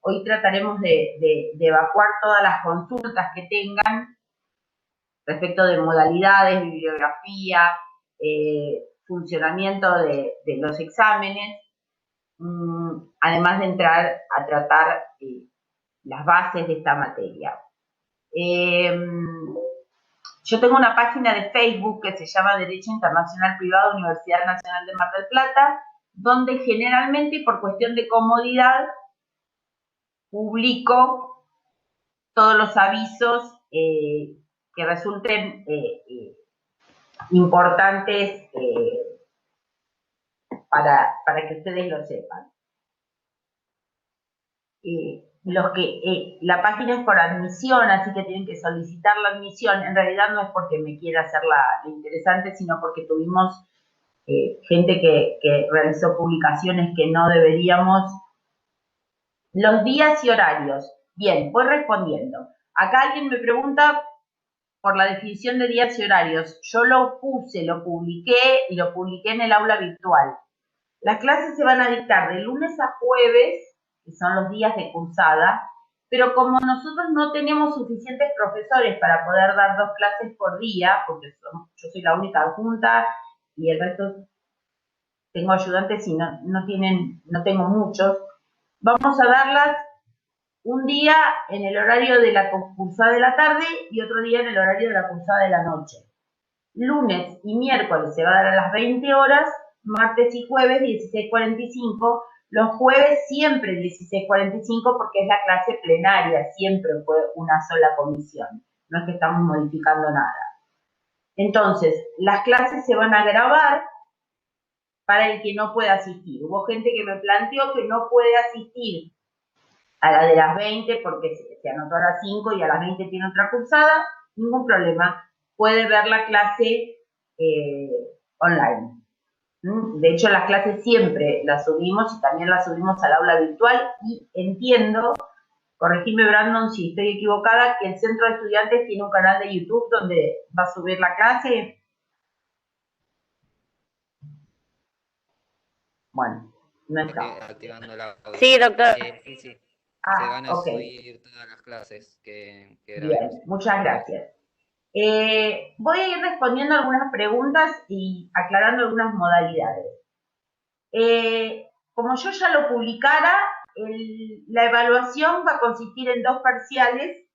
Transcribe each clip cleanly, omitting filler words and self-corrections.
Hoy trataremos de evacuar todas las consultas que tengan respecto de modalidades, bibliografía, funcionamiento de los exámenes, además de entrar a tratar las bases de esta materia. Yo tengo una página de Facebook que se llama Derecho Internacional Privado, Universidad Nacional de Mar del Plata, donde generalmente, por cuestión de comodidad, publico todos los avisos que resulten importantes para que ustedes lo sepan. La página es por admisión, así que tienen que solicitar la admisión. En realidad no es porque me quiera hacer la interesante, sino porque tuvimos gente que realizó publicaciones que no deberíamos. Los días y horarios. Bien, voy respondiendo. Acá alguien me pregunta por la definición de días y horarios. Yo lo puse, lo publiqué y lo publiqué en el aula virtual. Las clases se van a dictar de lunes a jueves, que son los días de cursada, pero como nosotros no tenemos suficientes profesores para poder dar 2 clases por día, porque yo soy la única adjunta y el resto tengo ayudantes y no tengo muchos, vamos a darlas un día en el horario de la cursada de la tarde y otro día en el horario de la cursada de la noche. Lunes y miércoles se va a dar a las 20 horas, martes y jueves 16:45, los jueves siempre 16:45 porque es la clase plenaria, siempre fue una sola comisión, no es que estamos modificando nada. Entonces, las clases se van a grabar para el que no pueda asistir. Hubo gente que me planteó que no puede asistir a la de las 20 porque se anotó a las 5 y a las 20 tiene otra cursada, ningún problema, puede ver la clase online. De hecho, las clases siempre las subimos y también las subimos al aula virtual y entiendo, corregime Brandon si estoy equivocada, que el Centro de Estudiantes tiene un canal de YouTube donde va a subir la clase. Bueno, no está. Activando la audio. Sí, doctor. Sí. Se Ah, van a ok. subir todas las clases que grabemos. Bien, muchas gracias. Voy a ir respondiendo algunas preguntas y aclarando algunas modalidades. Como yo ya lo publicara, la evaluación va a consistir en 2 parciales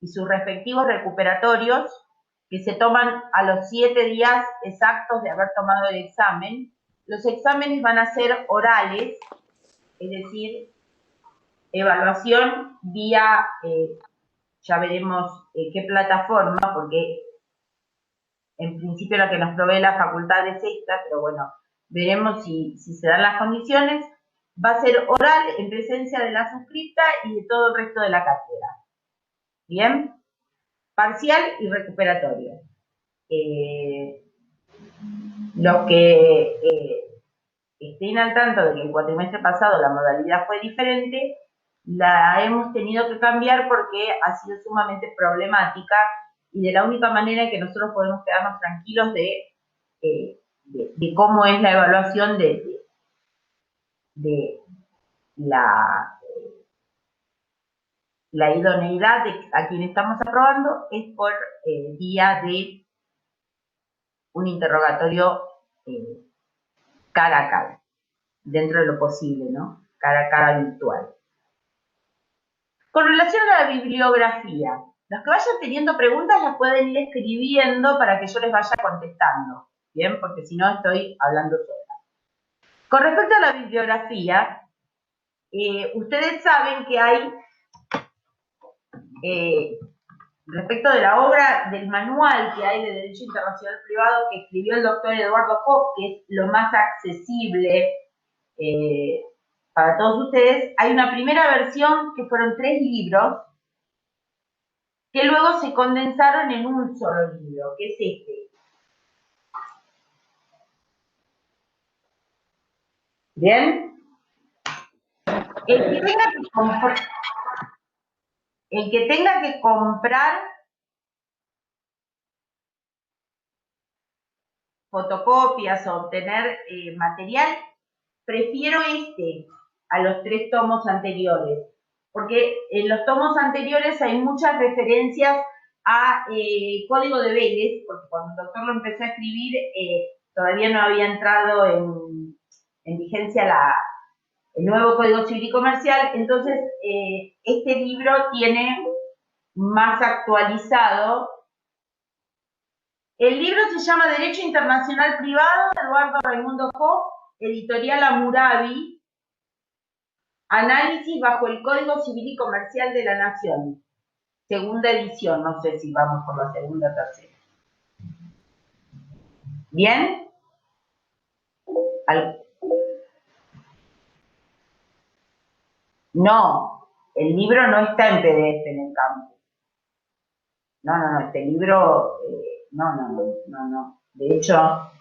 y sus respectivos recuperatorios que se toman a los 7 días exactos de haber tomado el examen. Los exámenes van a ser orales, es decir, evaluación vía, ya veremos qué plataforma, porque en principio la que nos provee la facultad es esta, pero bueno, veremos si se dan las condiciones. Va a ser oral en presencia de la suscripta y de todo el resto de la cátedra. ¿Bien? Parcial y recuperatorio. Los que estén al tanto de que el cuatrimestre pasado la modalidad fue diferente, la hemos tenido que cambiar porque ha sido sumamente problemática y de la única manera que nosotros podemos quedarnos tranquilos de cómo es la evaluación de la idoneidad a quien estamos aprobando es por vía de un interrogatorio cara a cara, dentro de lo posible, ¿no? Cara a cara virtual. Con relación a la bibliografía, los que vayan teniendo preguntas las pueden ir escribiendo para que yo les vaya contestando, ¿bien? Porque si no estoy hablando sola. Con respecto a la bibliografía, ustedes saben que hay, respecto de la obra del manual que hay de Derecho Internacional Privado que escribió el doctor Eduardo Koch, que es lo más accesible para todos ustedes, hay una primera versión que fueron 3 libros que luego se condensaron en un solo libro, que es este. ¿Bien? El que tenga que comprar fotocopias o obtener material, prefiero este a los 3 tomos anteriores, porque en los tomos anteriores hay muchas referencias a Código de Vélez, porque cuando el doctor lo empezó a escribir, todavía no había entrado en vigencia el nuevo Código Civil y Comercial, entonces este libro tiene más actualizado. El libro se llama Derecho Internacional Privado, de Eduardo Raimundo Hoff, editorial Hammurabi, análisis bajo el Código Civil y Comercial de la Nación. Segunda edición, no sé si vamos por la segunda o tercera. ¿Bien? No, el libro no está en PDF en el campus. No, este libro, no. De hecho,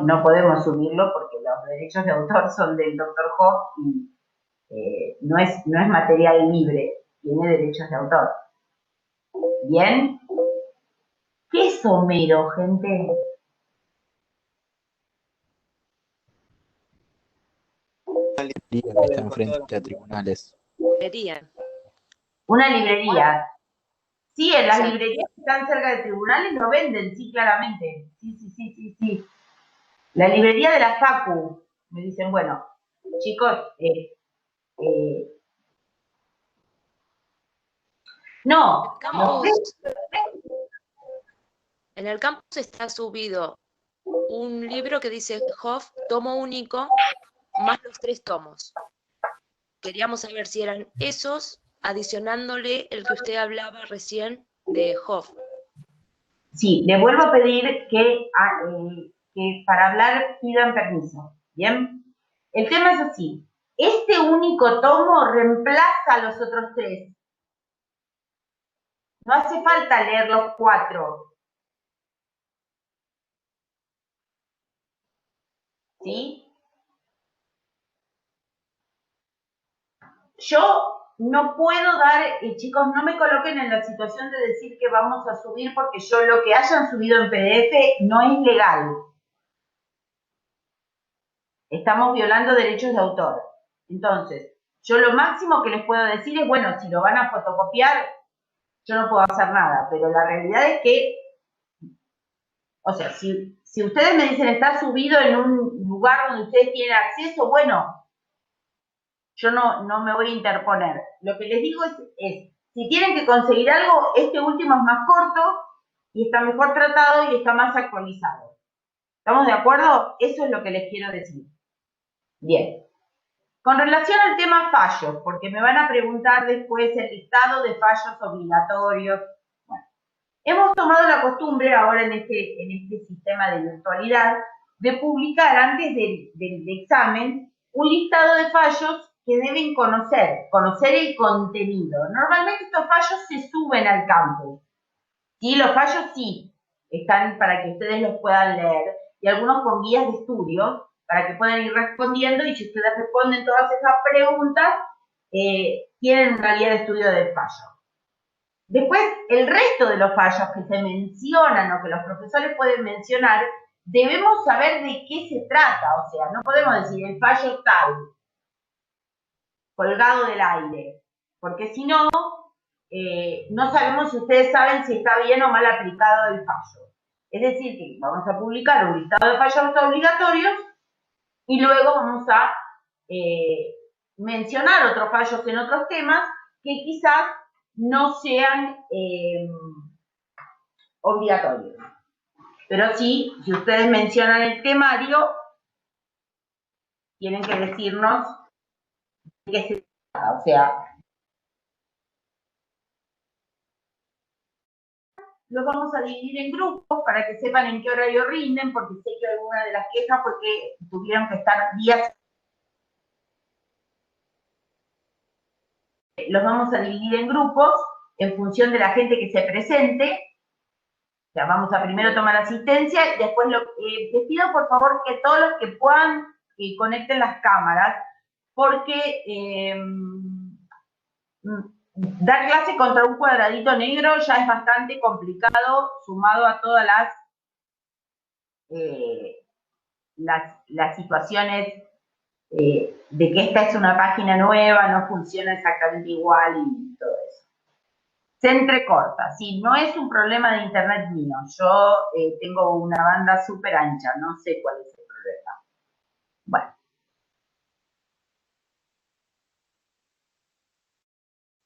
no podemos subirlo porque los derechos de autor son del Dr. Hoff y no es material libre, tiene derechos de autor. ¿Bien? ¿Qué es Homero, gente? Una librería que está enfrente a tribunales. Una librería. Sí, en las librerías que están cerca de tribunales lo venden, sí, claramente. Sí. La librería de la Facu. Me dicen, bueno, chicos, no. En el campus está subido un libro que dice Hoff, tomo único, más los 3 tomos. Queríamos saber si eran esos, adicionándole el que usted hablaba recién de Hoff. Sí, le vuelvo a pedir que para hablar pidan permiso, ¿bien? El tema es así, este único tomo reemplaza a los otros 3. No hace falta leer los 4. ¿Sí? Yo no puedo dar, chicos, no me coloquen en la situación de decir que vamos a subir porque yo lo que hayan subido en PDF no es legal. Estamos violando derechos de autor. Entonces, yo lo máximo que les puedo decir es, bueno, si lo van a fotocopiar, yo no puedo hacer nada, pero la realidad es que, o sea, si ustedes me dicen está subido en un lugar donde ustedes tienen acceso, bueno, yo no me voy a interponer. Lo que les digo es, si tienen que conseguir algo, este último es más corto y está mejor tratado y está más actualizado. ¿Estamos de acuerdo? Eso es lo que les quiero decir. Bien. Con relación al tema fallos, porque me van a preguntar después el listado de fallos obligatorios. Bueno, hemos tomado la costumbre ahora en este sistema de virtualidad de publicar antes del examen un listado de fallos que deben conocer el contenido. Normalmente estos fallos se suben al campus. Sí, los fallos sí están para que ustedes los puedan leer y algunos con guías de estudio para que puedan ir respondiendo y si ustedes responden todas esas preguntas, tienen una guía de estudio del fallo. Después, el resto de los fallos que se mencionan o que los profesores pueden mencionar, debemos saber de qué se trata. O sea, no podemos decir el fallo tal, colgado del aire, porque si no, no sabemos si ustedes saben si está bien o mal aplicado el fallo. Es decir, que vamos a publicar un listado de fallos obligatorios y luego vamos a mencionar otros fallos en otros temas que quizás no sean obligatorios. Pero sí, si ustedes mencionan el temario, tienen que decirnos de qué se trata. O sea, los vamos a dividir en grupos para que sepan en qué horario rinden, porque sé que alguna de las quejas fue que tuvieron que estar días. Los vamos a dividir en grupos en función de la gente que se presente. O sea, vamos a primero tomar asistencia y después les pido por favor que todos los que puedan conecten las cámaras, porque dar clase contra un cuadradito negro ya es bastante complicado, sumado a todas las situaciones de que esta es una página nueva, no funciona exactamente igual y todo eso. Se entrecorta, sí, no es un problema de internet mío. Yo tengo una banda súper ancha, no sé cuál es el problema. Bueno.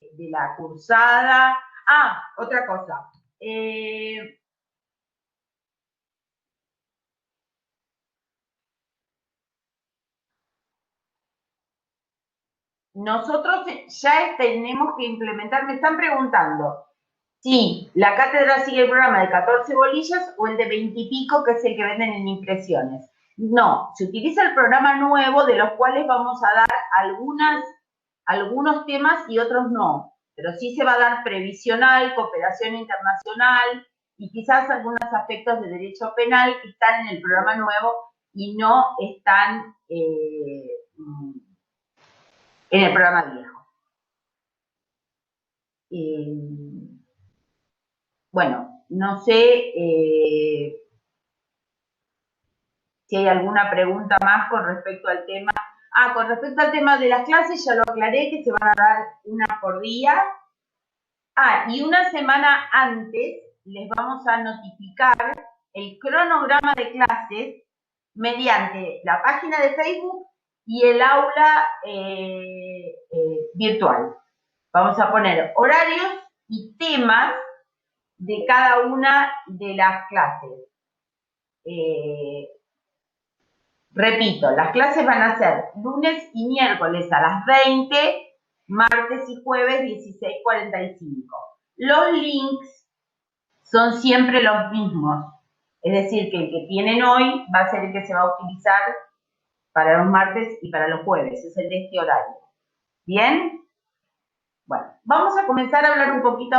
De la cursada. Ah, otra cosa. Nosotros ya tenemos que implementar, me están preguntando si la cátedra sigue el programa de 14 bolillas o el de 20 y pico, que es el que venden en impresiones. No, se utiliza el programa nuevo, de los cuales vamos a dar algunos temas y otros no. Pero sí se va a dar previsional, cooperación internacional y quizás algunos aspectos de derecho penal que están en el programa nuevo y no están en el programa viejo. Bueno, no sé si hay alguna pregunta más con respecto al tema. Ah, con respecto al tema de las clases, ya lo aclaré, que se van a dar una por día. Ah, y una semana antes les vamos a notificar el cronograma de clases mediante la página de Facebook y el aula virtual. Vamos a poner horarios y temas de cada una de las clases. Repito, las clases van a ser lunes y miércoles a las 20, martes y jueves 16:45. Los links son siempre los mismos. Es decir, que el que tienen hoy va a ser el que se va a utilizar para los martes y para los jueves. Es el de este horario. ¿Bien? Bueno, vamos a comenzar a hablar un poquito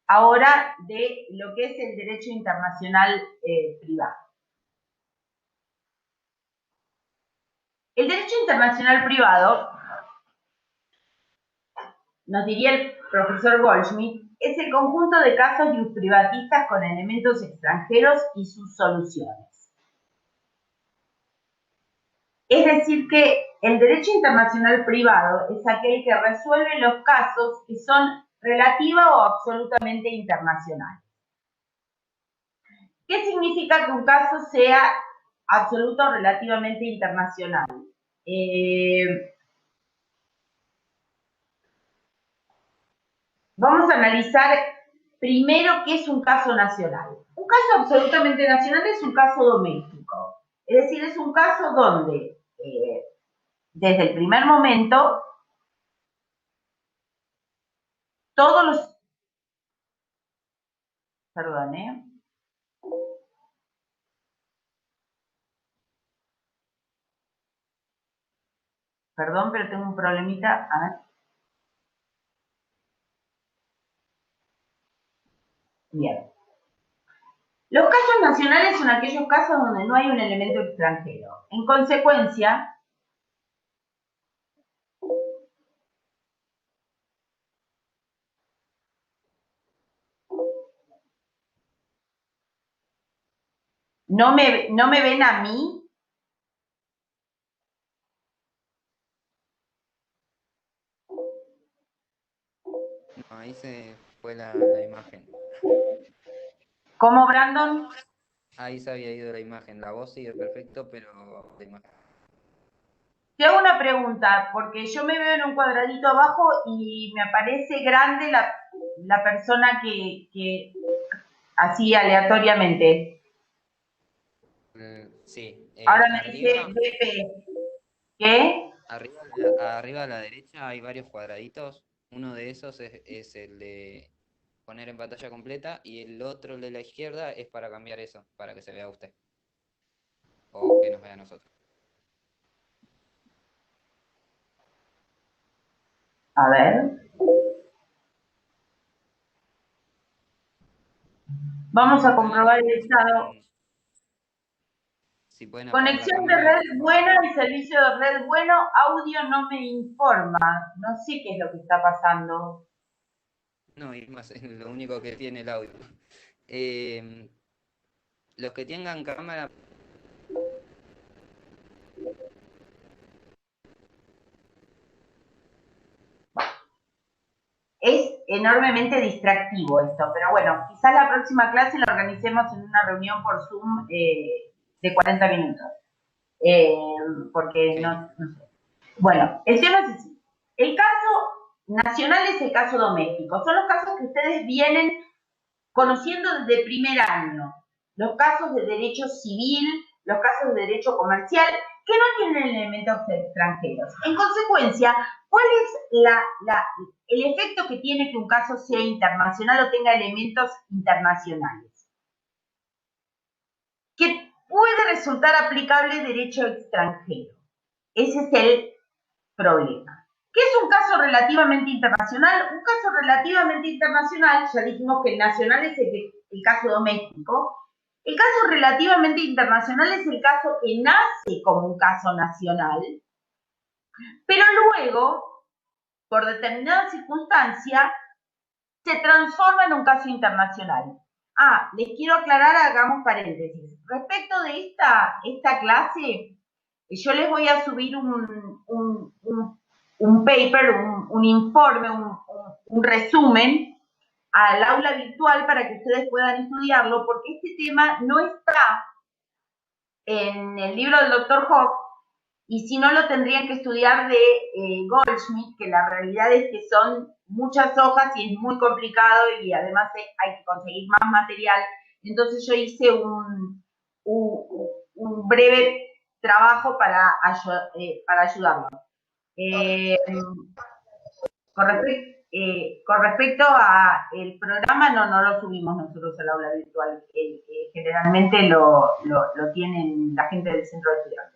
ahora de lo que es el derecho internacional privado. El derecho internacional privado, nos diría el profesor Goldschmidt, es el conjunto de casos privatistas con elementos extranjeros y sus soluciones. Es decir, que el derecho internacional privado es aquel que resuelve los casos que son relativa o absolutamente internacionales. ¿Qué significa que un caso sea absoluto o relativamente internacional? Vamos a analizar primero qué es un caso nacional. Un caso absolutamente nacional es un caso doméstico. Es decir, es un caso donde desde el primer momento todos los... Perdón, Perdón, pero tengo un problemita. A ver. Bien. Los casos nacionales son aquellos casos donde no hay un elemento extranjero. En consecuencia, no me ven a mí. No, ahí se fue la imagen. ¿Cómo, Brandon? Ahí se había ido la imagen. La voz sigue perfecto, pero la imagen. Te hago una pregunta, porque yo me veo en un cuadradito abajo y me aparece grande la persona que así aleatoriamente. Sí. Ahora me dice Arriba, BP. ¿Qué? arriba a la derecha hay varios cuadraditos. Uno de esos es el de poner en pantalla completa y el otro de la izquierda es para cambiar eso, para que se vea usted. O que nos vea a nosotros. A ver. Vamos a comprobar el estado. Si pueden apagar la Conexión de cámara. red buena y servicio de red bueno, audio no me informa. No sé qué es lo que está pasando. No, y más es lo único que tiene el audio. Los que tengan cámara es enormemente distractivo esto, pero bueno, quizás la próxima clase la organicemos en una reunión por Zoom de 40 minutos, porque Sí. no sé. Bueno, el tema es así. El caso nacional es el caso doméstico, son los casos que ustedes vienen conociendo desde primer año, los casos de derecho civil, los casos de derecho comercial, que no tienen elementos extranjeros. En consecuencia, ¿cuál es el efecto que tiene que un caso sea internacional o tenga elementos internacionales? Que puede resultar aplicable derecho extranjero. Ese es el problema. ¿Qué es un caso relativamente internacional? Un caso relativamente internacional, ya dijimos que el nacional es el caso doméstico. El caso relativamente internacional es el caso que nace como un caso nacional, pero luego, por determinada circunstancia, se transforma en un caso internacional. Les quiero aclarar, hagamos paréntesis. Respecto de esta clase, yo les voy a subir un paper, un informe, un resumen al aula virtual para que ustedes puedan estudiarlo, porque este tema no está en el libro del Dr. Hoff, y si no lo tendrían que estudiar de Goldschmidt, que la realidad es que son muchas hojas y es muy complicado y además hay que conseguir más material. Entonces yo hice un breve trabajo para ayudarlo. Con respecto al programa, no lo subimos nosotros al aula virtual. Generalmente lo tienen la gente del centro de estudiantes.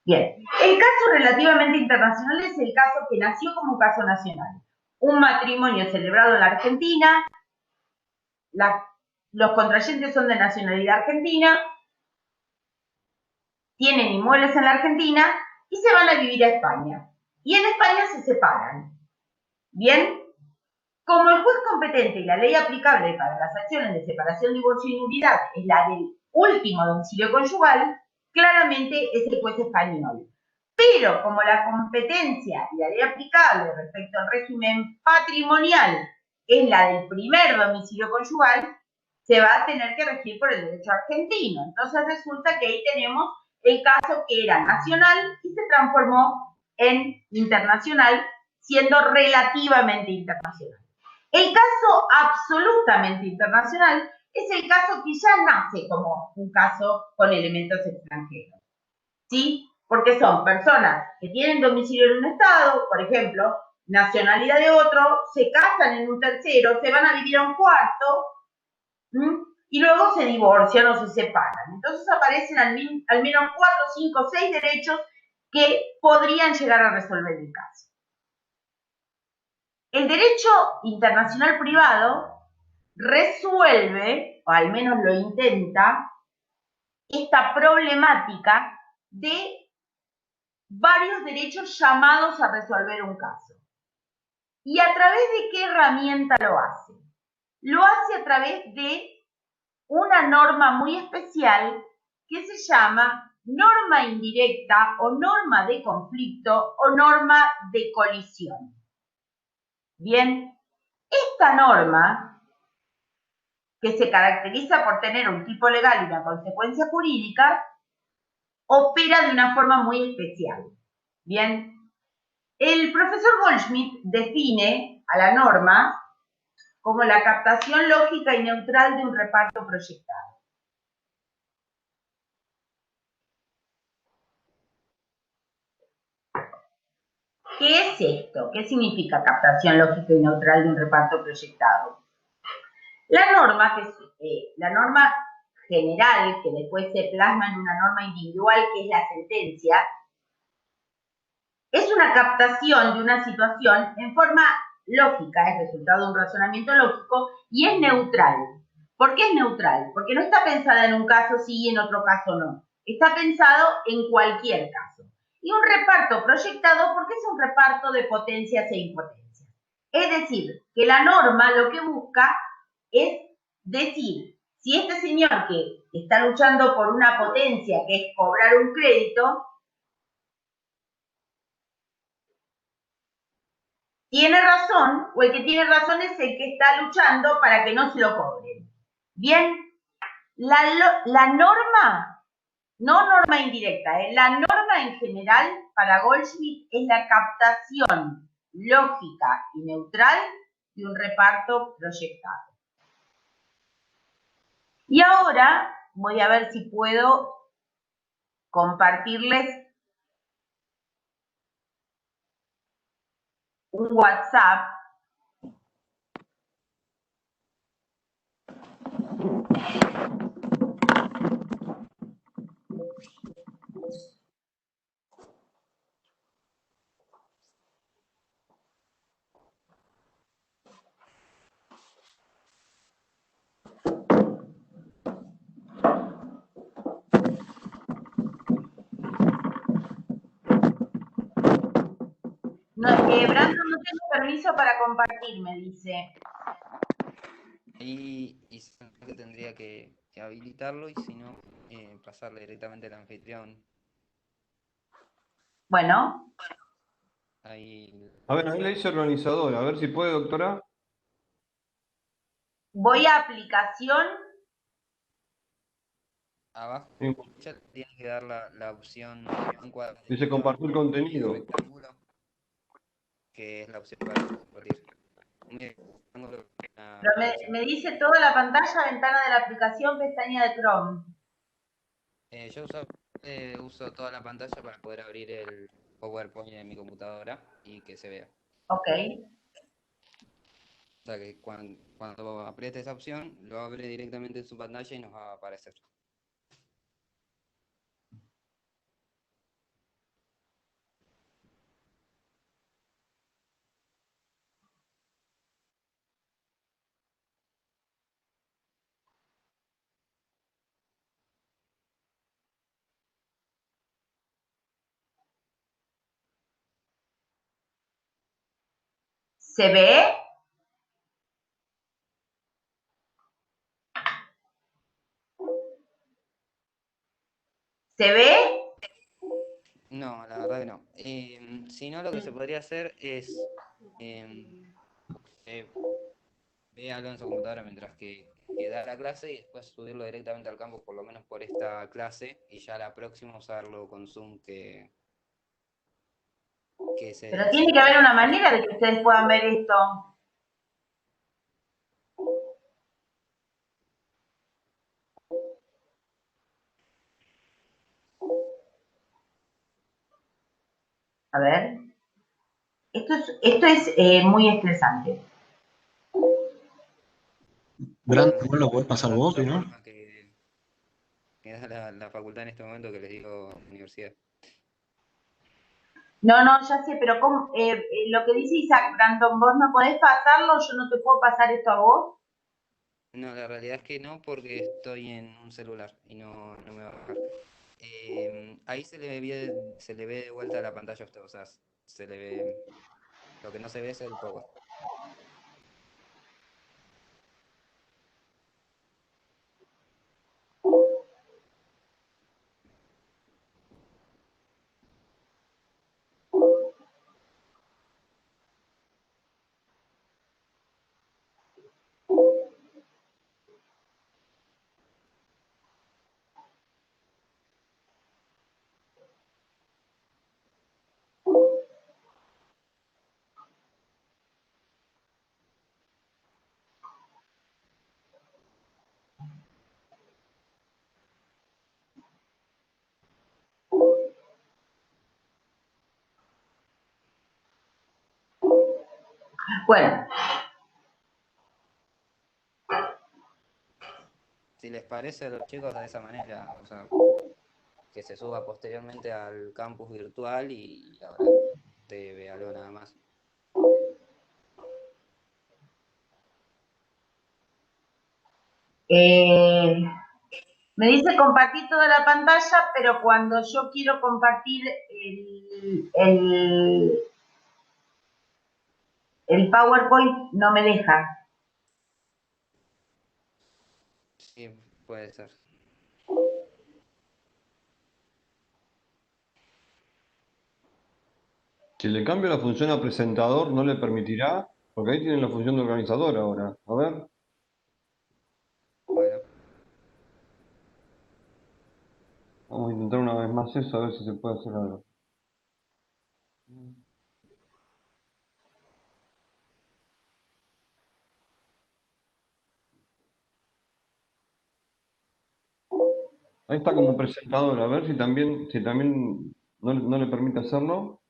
Bien, el caso relativamente internacional es el caso que nació como caso nacional. Un matrimonio celebrado en la Argentina, los contrayentes son de nacionalidad argentina, tienen inmuebles en la Argentina y se van a vivir a España. Y en España se separan. Bien, como el juez competente y la ley aplicable para las acciones de separación, divorcio y nulidad es la del último domicilio conyugal, claramente es el juez español. Pero como la competencia y la ley aplicable respecto al régimen patrimonial es la del primer domicilio conyugal, se va a tener que regir por el derecho argentino. Entonces resulta que ahí tenemos el caso que era nacional y se transformó en internacional, siendo relativamente internacional. El caso absolutamente internacional es el caso que ya nace como un caso con elementos extranjeros, ¿sí? Porque son personas que tienen domicilio en un estado, por ejemplo, nacionalidad de otro, se casan en un tercero, se van a vivir a un cuarto, y luego se divorcian o se separan. Entonces aparecen al menos 4, 5, 6 derechos que podrían llegar a resolver el caso. El derecho internacional privado resuelve, o al menos lo intenta, esta problemática de varios derechos llamados a resolver un caso. ¿Y a través de qué herramienta lo hace? Lo hace a través de una norma muy especial que se llama norma indirecta o norma de conflicto o norma de colisión. Bien, esta norma, que se caracteriza por tener un tipo legal y una consecuencia jurídica, opera de una forma muy especial. Bien, el profesor Goldschmidt define a la norma como la captación lógica y neutral de un reparto proyectado. ¿Qué es esto? ¿Qué significa captación lógica y neutral de un reparto proyectado? La norma, que es la norma general, que después se plasma en una norma individual, que es la sentencia, es una captación de una situación en forma lógica, es resultado de un razonamiento lógico, y es neutral. ¿Por qué es neutral? Porque no está pensada en un caso sí y en otro caso no. Está pensado en cualquier caso. Y un reparto proyectado porque es un reparto de potencias e impotencias. Es decir, que la norma lo que busca es decir, si este señor que está luchando por una potencia, que es cobrar un crédito, tiene razón, o el que tiene razón es el que está luchando para que no se lo cobren. Bien, la norma, no norma indirecta, la norma en general para Goldschmidt es la captación lógica y neutral de un reparto proyectado. Y ahora voy a ver si puedo compartirles un WhatsApp. No, Brandon, no tengo permiso para compartir, me dice. Y que tendría que habilitarlo y si no, pasarle directamente al anfitrión. Bueno. Ahí A ver, ahí le dice organizador, a ver si puede, doctora. Voy a aplicación. abajo Sí. ya tiene que dar la opción un cuadro. Dice compartir contenido. Rectángulo, que es la opción para compartir. Pero me dice toda la pantalla, ventana de la aplicación, pestaña de Chrome. Yo uso toda la pantalla para poder abrir el PowerPoint de mi computadora y que se vea. Ok. O sea que cuando apriete esa opción, lo abre directamente en su pantalla y nos va a aparecer. ¿Se ve? ¿Se ve? No, la verdad que no. Si no, lo que se podría hacer es véalo en su computadora mientras que da la clase y después subirlo directamente al campus, por lo menos por esta clase, y ya la próxima usarlo con Zoom que se... Pero tiene que haber una manera de que ustedes puedan ver esto. A ver. Esto es muy estresante. Brandon, ¿no lo podés pasar vos, no? Que da la facultad en este momento que les digo universidad. No, ya sé, pero lo que dice Isaac, Brandon, vos no podés pasarlo, yo no te puedo pasar esto a vos. No, la realidad es que no, porque estoy en un celular y no me va a bajar. Ahí se le ve de vuelta la pantalla a usted, o sea, se le ve... Lo que no se ve es el power. Bueno. Si les parece a los chicos de esa manera, o sea, que se suba posteriormente al campus virtual y ahora te véalo nada más. Me dice compartir toda la pantalla, pero cuando yo quiero compartir el PowerPoint no me deja. Sí, puede ser. Si le cambio la función a presentador, no le permitirá, porque ahí tiene la función de organizador ahora. A ver. Bueno, Vamos a intentar una vez más eso, a ver si se puede hacer algo. Ahí está como presentador, a ver si también no le permite hacerlo.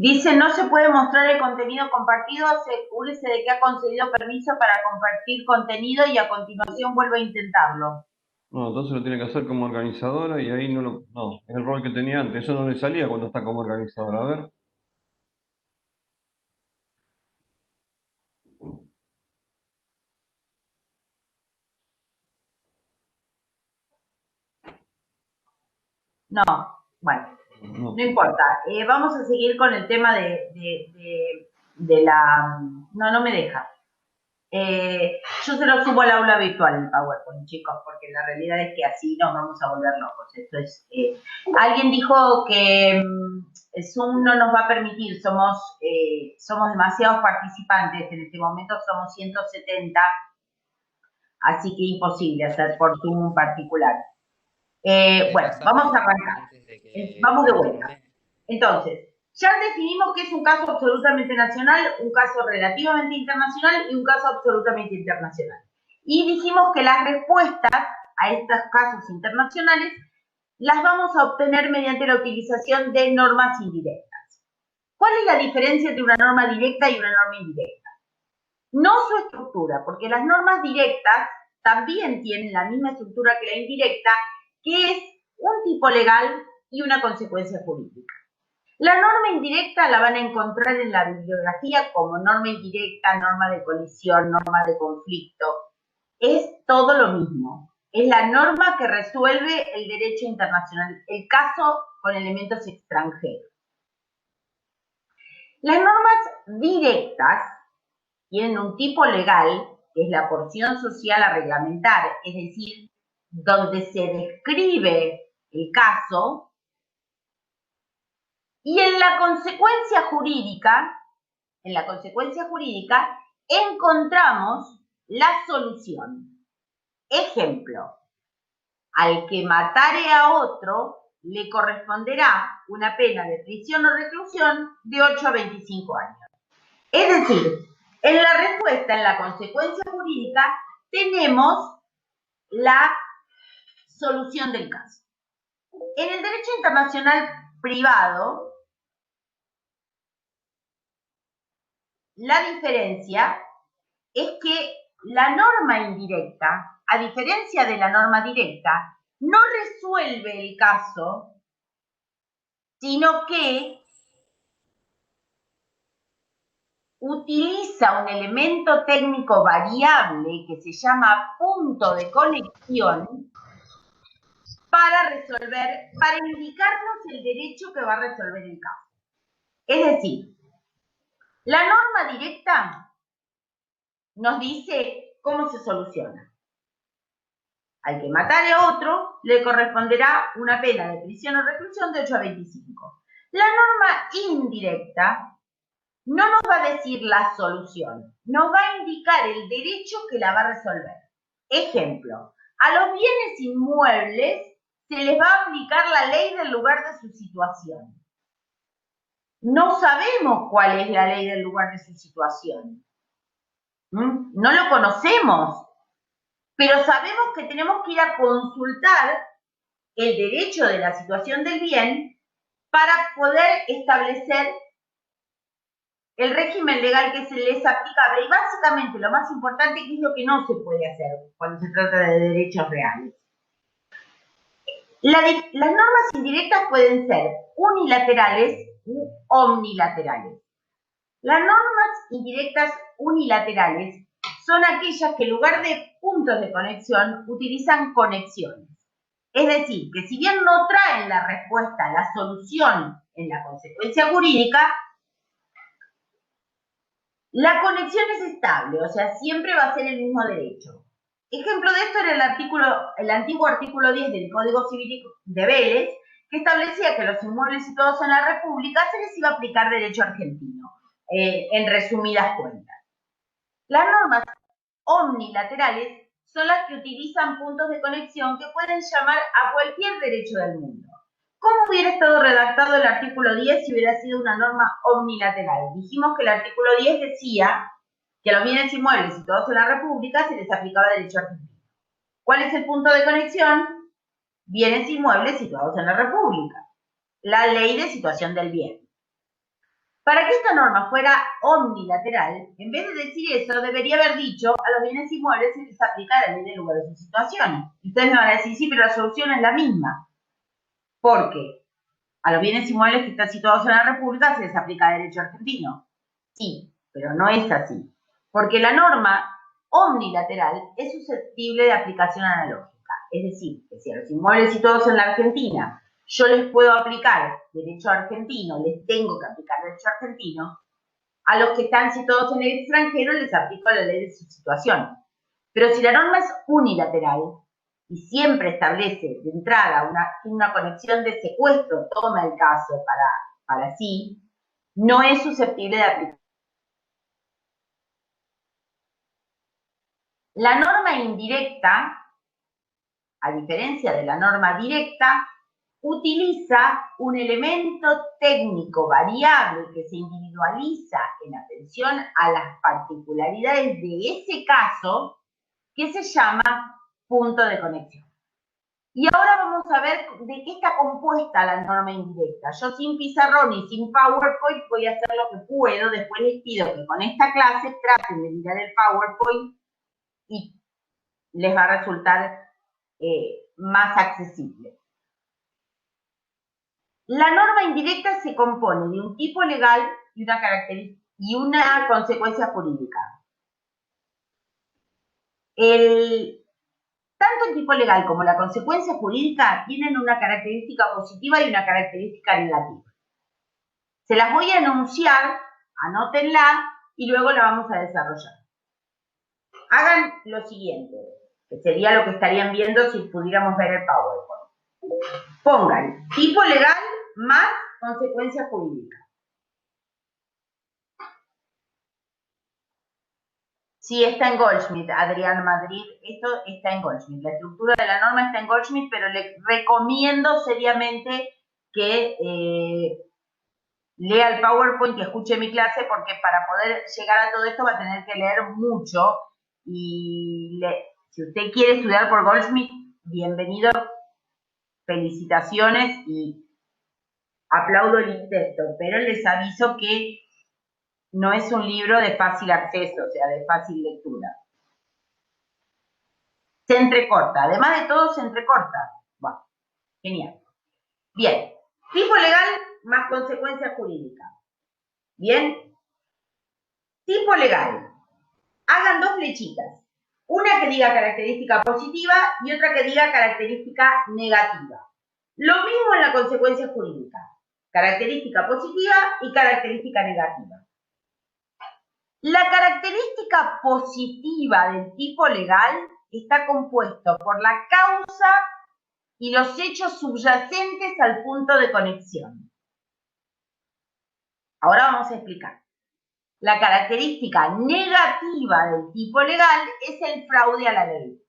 Dice, no se puede mostrar el contenido compartido, asegúrese de que ha concedido permiso para compartir contenido y a continuación vuelve a intentarlo. No, entonces lo tiene que hacer como organizadora y ahí no, es el rol que tenía antes, eso no le salía cuando está como organizadora, a ver. No, bueno, No. no importa. Vamos a seguir con el tema de la... No me deja. Yo se lo subo al aula virtual en PowerPoint, chicos, porque la realidad es que así nos vamos a volver locos. Esto es, alguien dijo que Zoom no nos va a permitir, somos demasiados participantes, en este momento somos 170, así que imposible hacer por Zoom en particular. Bueno, vamos a arrancar. Vamos de vuelta. Entonces, ya definimos que es un caso absolutamente nacional, un caso relativamente internacional y un caso absolutamente internacional. Y dijimos que las respuestas a estos casos internacionales las vamos a obtener mediante la utilización de normas indirectas. ¿Cuál es la diferencia entre una norma directa y una norma indirecta? No su estructura, porque las normas directas también tienen la misma estructura que la indirecta, que es un tipo legal y una consecuencia jurídica. La norma indirecta la van a encontrar en la bibliografía como norma indirecta, norma de colisión, norma de conflicto. Es todo lo mismo. Es la norma que resuelve el derecho internacional, el caso con elementos extranjeros. Las normas directas tienen un tipo legal, que es la porción social a reglamentar, es decir, donde se describe el caso, y en la consecuencia jurídica encontramos la solución. Ejemplo, al que matare a otro le corresponderá una pena de prisión o reclusión de 8 a 25 años. Es decir, en la respuesta, en la consecuencia jurídica, tenemos la solución del caso. En el derecho internacional privado, la diferencia es que la norma indirecta, a diferencia de la norma directa, no resuelve el caso, sino que utiliza un elemento técnico variable que se llama punto de conexión para indicarnos el derecho que va a resolver el caso. Es decir, la norma directa nos dice cómo se soluciona. Al que matare a otro le corresponderá una pena de prisión o reclusión de 8 a 25. La norma indirecta no nos va a decir la solución, nos va a indicar el derecho que la va a resolver. Ejemplo, a los bienes inmuebles se les va a aplicar la ley del lugar de su situación. No sabemos cuál es la ley del lugar de su situación. No lo conocemos, pero sabemos que tenemos que ir a consultar el derecho de la situación del bien para poder establecer el régimen legal que se les es aplicable. Y básicamente lo más importante, que es lo que no se puede hacer cuando se trata de derechos reales. Las normas indirectas pueden ser unilaterales u omnilaterales. Las normas indirectas unilaterales son aquellas que en lugar de puntos de conexión utilizan conexiones. Es decir, que si bien no traen la respuesta, la solución en la consecuencia jurídica, la conexión es estable, o sea, siempre va a ser el mismo derecho. Ejemplo de esto era el antiguo artículo 10 del Código Civil de Vélez, que establecía que los inmuebles situados en la República se les iba a aplicar derecho argentino, en resumidas cuentas. Las normas omnilaterales son las que utilizan puntos de conexión que pueden llamar a cualquier derecho del mundo. ¿Cómo hubiera estado redactado el artículo 10 si hubiera sido una norma omnilateral? Dijimos que el artículo 10 decía que a los bienes inmuebles situados en la República se les aplicaba derecho argentino. ¿Cuál es el punto de conexión? Bienes inmuebles situados en la República. La ley de situación del bien. Para que esta norma fuera omnilateral, en vez de decir eso, debería haber dicho a los bienes inmuebles se les aplica la ley del lugar de sus situaciones. Y ustedes me van a decir, sí, pero la solución es la misma. Porque a los bienes inmuebles que están situados en la República se les aplica derecho argentino. Sí, pero no es así. Porque la norma omnilateral es susceptible de aplicación analógica. Es decir, que si a los inmuebles situados en la Argentina yo les puedo aplicar derecho argentino, les tengo que aplicar derecho argentino, a los que están situados en el extranjero les aplico la ley de su situación. Pero si la norma es unilateral y siempre establece de entrada una conexión de secuestro, toma el caso para sí, no es susceptible de aplicar. La norma indirecta, a diferencia de la norma directa, utiliza un elemento técnico variable que se individualiza en atención a las particularidades de ese caso, que se llama punto de conexión. Y ahora vamos a ver de qué está compuesta la norma indirecta. Yo sin pizarrón y sin PowerPoint voy a hacer lo que puedo. Después les pido que con esta clase traten de mirar el PowerPoint y les va a resultar más accesible. La norma indirecta se compone de un tipo legal y una consecuencia jurídica. Tanto el tipo legal como la consecuencia jurídica tienen una característica positiva y una característica negativa. Se las voy a enunciar, anótenla y luego la vamos a desarrollar. Hagan lo siguiente, que sería lo que estarían viendo si pudiéramos ver el PowerPoint. Pongan tipo legal más consecuencia jurídica. Sí, está en Goldschmidt, Adrián Madrid, esto está en Goldschmidt. La estructura de la norma está en Goldschmidt, pero le recomiendo seriamente que lea el PowerPoint y escuche mi clase, porque para poder llegar a todo esto va a tener que leer mucho. Y si usted quiere estudiar por Goldschmidt, bienvenido, felicitaciones y aplaudo el intento, pero les aviso que no es un libro de fácil acceso, o sea, de fácil lectura. Se entrecorta, además de todo se entrecorta. Bueno, genial. Bien, tipo legal más consecuencia jurídica. Bien, tipo legal. Hagan dos flechitas. Una que diga característica positiva y otra que diga característica negativa. Lo mismo en la consecuencia jurídica. Característica positiva y característica negativa. La característica positiva del tipo legal está compuesto por la causa y los hechos subyacentes al punto de conexión. Ahora vamos a explicar. La característica negativa del tipo legal es el fraude a la ley.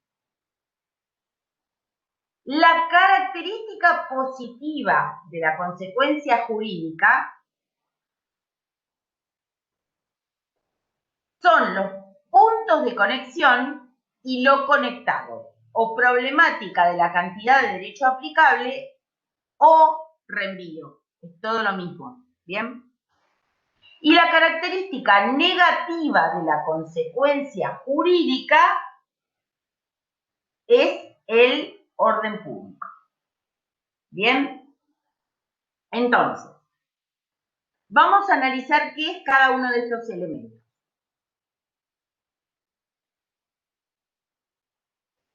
La característica positiva de la consecuencia jurídica son los puntos de conexión y lo conectado, o problemática de la cantidad de derecho aplicable o reenvío. Es todo lo mismo, ¿bien? Y la característica negativa de la consecuencia jurídica es el orden público. ¿Bien? Entonces, vamos a analizar qué es cada uno de estos elementos.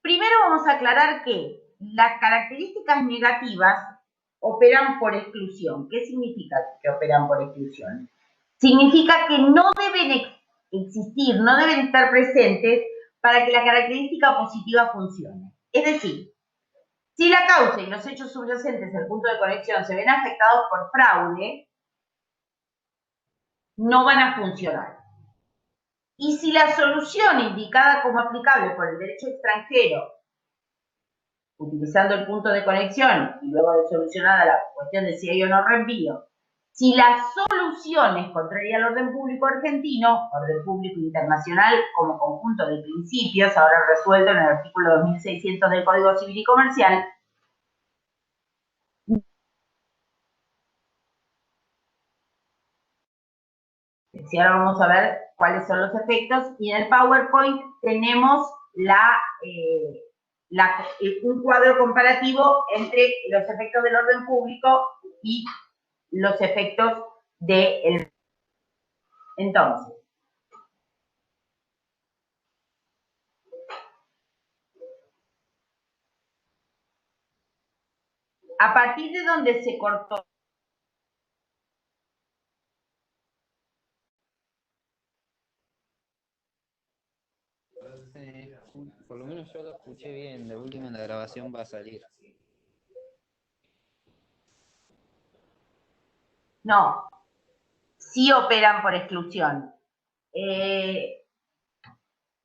Primero vamos a aclarar que las características negativas operan por exclusión. ¿Qué significa que operan por exclusión? Significa que no deben existir, no deben estar presentes para que la característica positiva funcione. Es decir, si la causa y los hechos subyacentes al punto de conexión se ven afectados por fraude, no van a funcionar. Y si la solución indicada como aplicable por el derecho extranjero, utilizando el punto de conexión y luego de solucionada la cuestión de si hay o no reenvío, si la solución es contraria al orden público argentino, orden público internacional como conjunto de principios, ahora resuelto en el artículo 2600 del Código Civil y Comercial, y ahora vamos a ver cuáles son los efectos, y en el PowerPoint tenemos un cuadro comparativo entre los efectos del orden público y los efectos del... Entonces, a partir de donde se cortó, por lo menos yo lo escuché bien, de última en la grabación va a salir. no, sí operan por exclusión.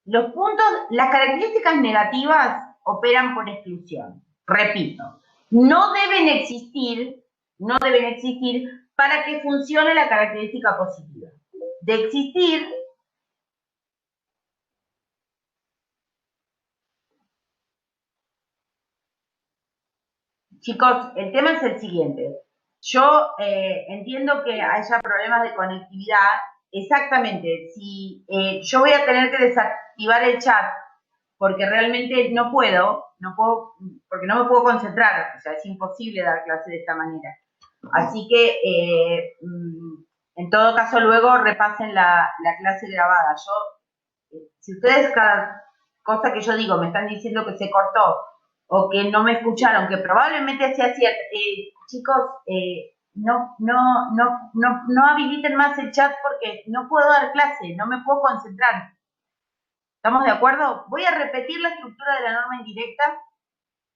Los puntos, las características negativas operan por exclusión. Repito, no deben existir para que funcione la característica positiva. De existir, chicos, el tema es el siguiente. Yo entiendo que haya problemas de conectividad. Exactamente, si yo voy a tener que desactivar el chat porque realmente no puedo, porque no me puedo concentrar, o sea, es imposible dar clase de esta manera. Así que, en todo caso, luego repasen la clase grabada. Si ustedes cada cosa que yo digo me están diciendo que se cortó o que no me escucharon, que probablemente sea cierto, chicos, no habiliten más el chat porque no puedo dar clase, no me puedo concentrar. ¿Estamos de acuerdo? Voy a repetir la estructura de la norma indirecta.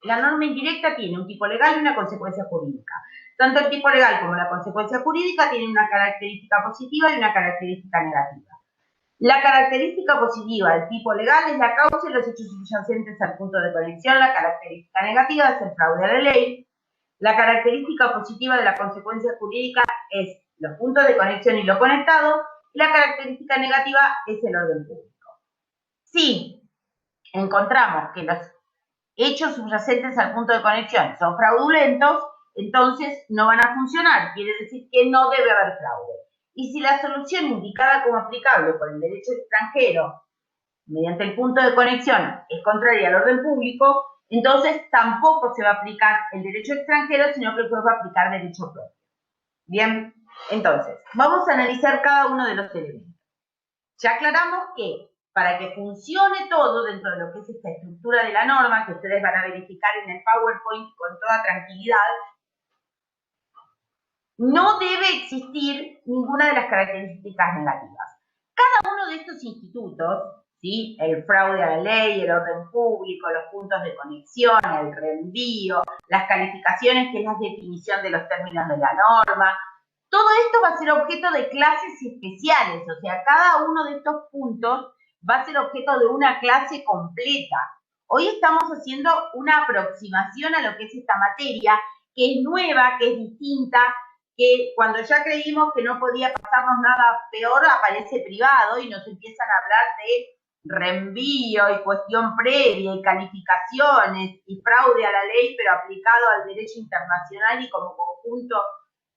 La norma indirecta tiene un tipo legal y una consecuencia jurídica. Tanto el tipo legal como la consecuencia jurídica tienen una característica positiva y una característica negativa. La característica positiva del tipo legal es la causa y los hechos subyacentes al punto de conexión. La característica negativa es el fraude a la ley. La característica positiva de la consecuencia jurídica es los puntos de conexión y lo conectado. Y la característica negativa es el orden público. Si encontramos que los hechos subyacentes al punto de conexión son fraudulentos, entonces no van a funcionar. Quiere decir que no debe haber fraude. Y si la solución indicada como aplicable por el derecho extranjero mediante el punto de conexión es contraria al orden público, entonces tampoco se va a aplicar el derecho extranjero, sino que se va a aplicar derecho propio. Bien, entonces, vamos a analizar cada uno de los elementos. Ya aclaramos que para que funcione todo dentro de lo que es esta estructura de la norma, que ustedes van a verificar en el PowerPoint con toda tranquilidad, no debe existir ninguna de las características negativas. Cada uno de estos institutos, ¿sí? El fraude a la ley, el orden público, los puntos de conexión, el reenvío, las calificaciones, que es la definición de los términos de la norma, todo esto va a ser objeto de clases especiales, o sea, cada uno de estos puntos va a ser objeto de una clase completa. Hoy estamos haciendo una aproximación a lo que es esta materia, que es nueva, que es distinta, que cuando ya creímos que no podía pasarnos nada peor, aparece privado y nos empiezan a hablar de reenvío y cuestión previa y calificaciones y fraude a la ley, pero aplicado al derecho internacional y como conjunto,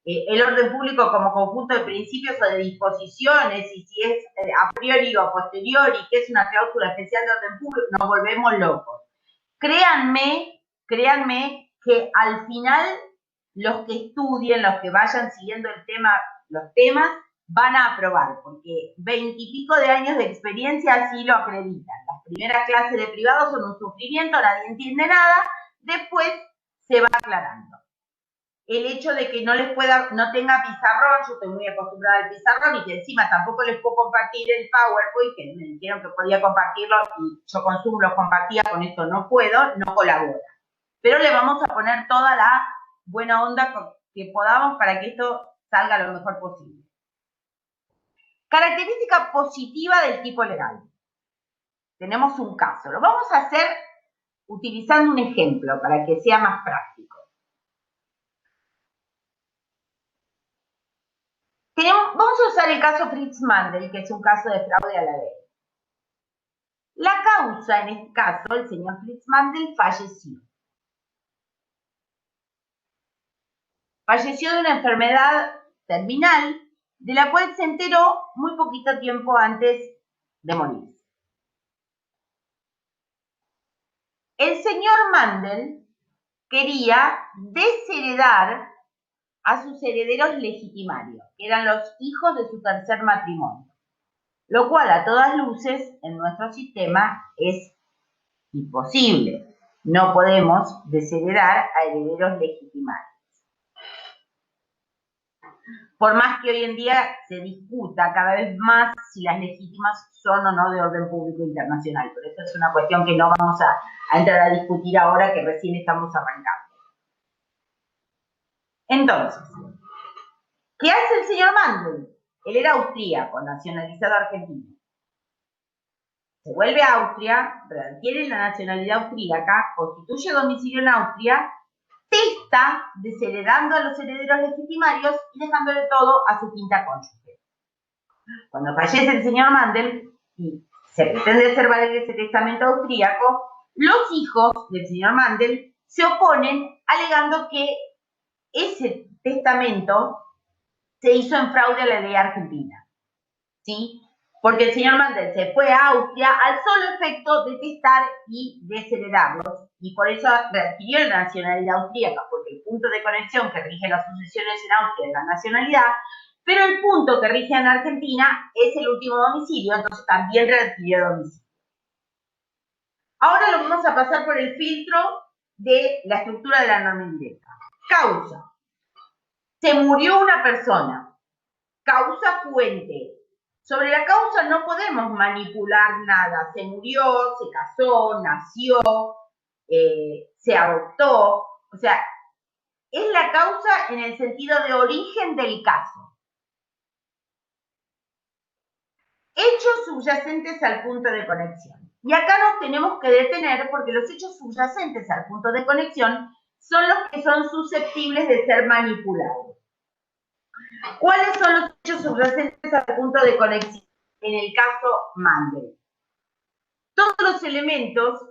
el orden público como conjunto de principios o de disposiciones, y si es a priori o a posteriori, que es una cláusula especial de orden público, nos volvemos locos. Créanme que al final los que estudien, los que vayan siguiendo los temas, van a aprobar, porque 20 y pico de años de experiencia así lo acreditan. Las primeras clases de privado son un sufrimiento, nadie entiende nada, después se va aclarando. el hecho de que no tenga pizarrón, yo estoy muy acostumbrada al pizarrón y que encima tampoco les puedo compartir el PowerPoint, que me dijeron que podía compartirlo y yo con Zoom los compartía, con esto no puedo, no colabora. Pero le vamos a poner toda la buena onda que podamos para que esto salga lo mejor posible. Característica positiva del tipo legal. Tenemos un caso. Lo vamos a hacer utilizando un ejemplo para que sea más práctico. Vamos a usar el caso Fritz Mandel, que es un caso de fraude a la ley. La causa, en este caso, el señor Fritz Mandel falleció. Falleció de una enfermedad terminal, de la cual se enteró muy poquito tiempo antes de morir. El señor Mandel quería desheredar a sus herederos legitimarios, que eran los hijos de su tercer matrimonio, lo cual a todas luces en nuestro sistema es imposible. No podemos desheredar a herederos legitimarios. Por más que hoy en día se discuta cada vez más si las legítimas son o no de orden público internacional, pero eso es una cuestión que no vamos a entrar a discutir ahora, que recién estamos arrancando. Entonces, ¿qué hace el señor Mandel? Él era austríaco, nacionalizado argentino. Se vuelve a Austria, adquiere la nacionalidad austríaca, constituye domicilio en Austria, testa desheredando a los herederos legitimarios y dejándole todo a su quinta cónyuge. Cuando fallece el señor Mandel y se pretende hacer valer ese testamento austríaco, los hijos del señor Mandel se oponen alegando que ese testamento se hizo en fraude a la ley argentina, ¿sí? Porque el señor Mandel se fue a Austria al solo efecto de testar y desheredarlos, y por eso readquirió la nacionalidad austríaca, porque el punto de conexión que rige las sucesiones en Austria es la nacionalidad, pero el punto que rige en Argentina es el último domicilio, entonces también readquirió domicilio. Ahora lo vamos a pasar por el filtro de la estructura de la norma indirecta. Causa. Se murió una persona. Causa fuente. Sobre la causa no podemos manipular nada. Se murió, se casó, nació, se adoptó. O sea, es la causa en el sentido de origen del caso. Hechos subyacentes al punto de conexión. Y acá nos tenemos que detener porque los hechos subyacentes al punto de conexión son los que son susceptibles de ser manipulados. ¿Cuáles son los hechos subyacentes al punto de conexión en el caso Mandel? Todos los elementos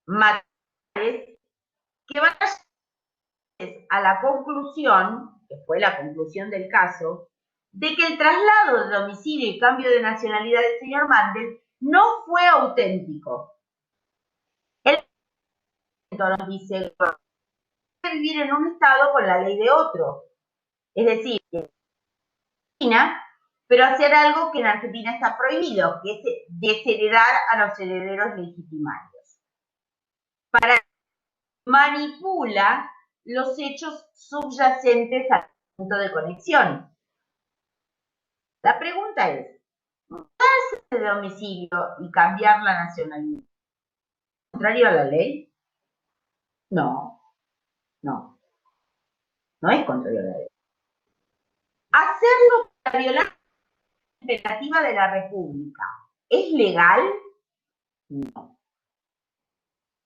materiales que van a la conclusión, que fue la conclusión del caso, de que el traslado de domicilio y cambio de nacionalidad del señor Mandel no fue auténtico. El nos dice vivir en un estado con la ley de otro. Es decir, pero hacer algo que en Argentina está prohibido, que es desheredar a los herederos legitimarios. Para manipula los hechos subyacentes al punto de conexión. La pregunta es, ¿mudarse de domicilio y cambiar la nacionalidad es contrario a la ley? No, no es contrario a la ley. Hacerlo para violar la expectativa de la República, ¿es legal? No.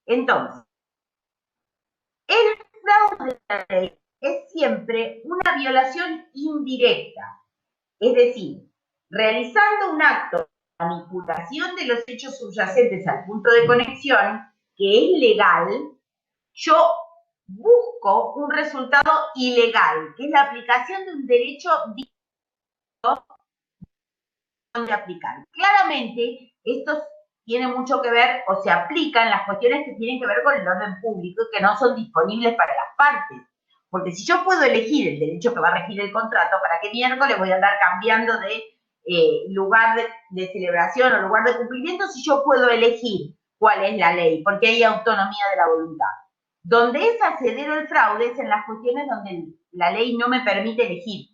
Entonces, el fraude de la ley es siempre una violación indirecta, es decir, realizando un acto de manipulación de los hechos subyacentes al punto de conexión, que es legal, yo busco un resultado ilegal, que es la aplicación de un derecho de aplicar. Claramente, esto tiene mucho que ver, o se aplican las cuestiones que tienen que ver con el orden público y que no son disponibles para las partes. Porque si yo puedo elegir el derecho que va a regir el contrato, ¿para qué miércoles voy a andar cambiando de lugar de celebración o lugar de cumplimiento si yo puedo elegir cuál es la ley? Porque hay autonomía de la voluntad. Donde es hacedero el fraude es en las cuestiones donde la ley no me permite elegir.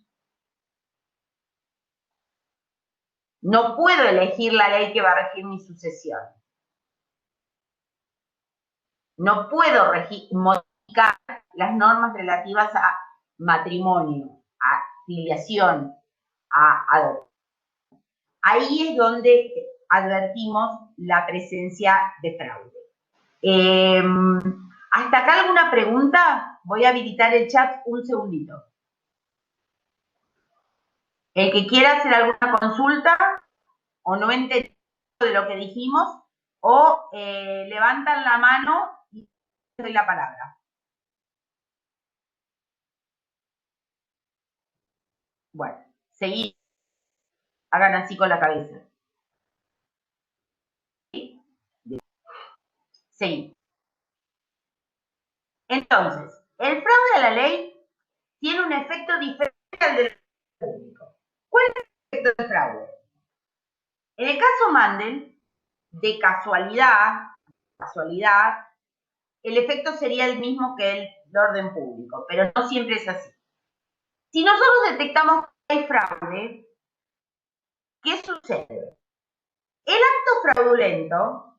No puedo elegir la ley que va a regir mi sucesión. No puedo modificar las normas relativas a matrimonio, a filiación, a adopción. Ahí es donde advertimos la presencia de fraude. ¿Hasta acá alguna pregunta? Voy a habilitar el chat un segundito. El que quiera hacer alguna consulta o no entendió de lo que dijimos, o levantan la mano y les doy la palabra. Bueno, seguí. Hagan así con la cabeza. ¿Sí? Seguí. Entonces, el fraude a la ley tiene un efecto diferente al del público. ¿Cuál es el efecto del fraude? En el caso Mandel, de casualidad, el efecto sería el mismo que el orden público, pero no siempre es así. Si nosotros detectamos que hay fraude, ¿qué sucede? El acto fraudulento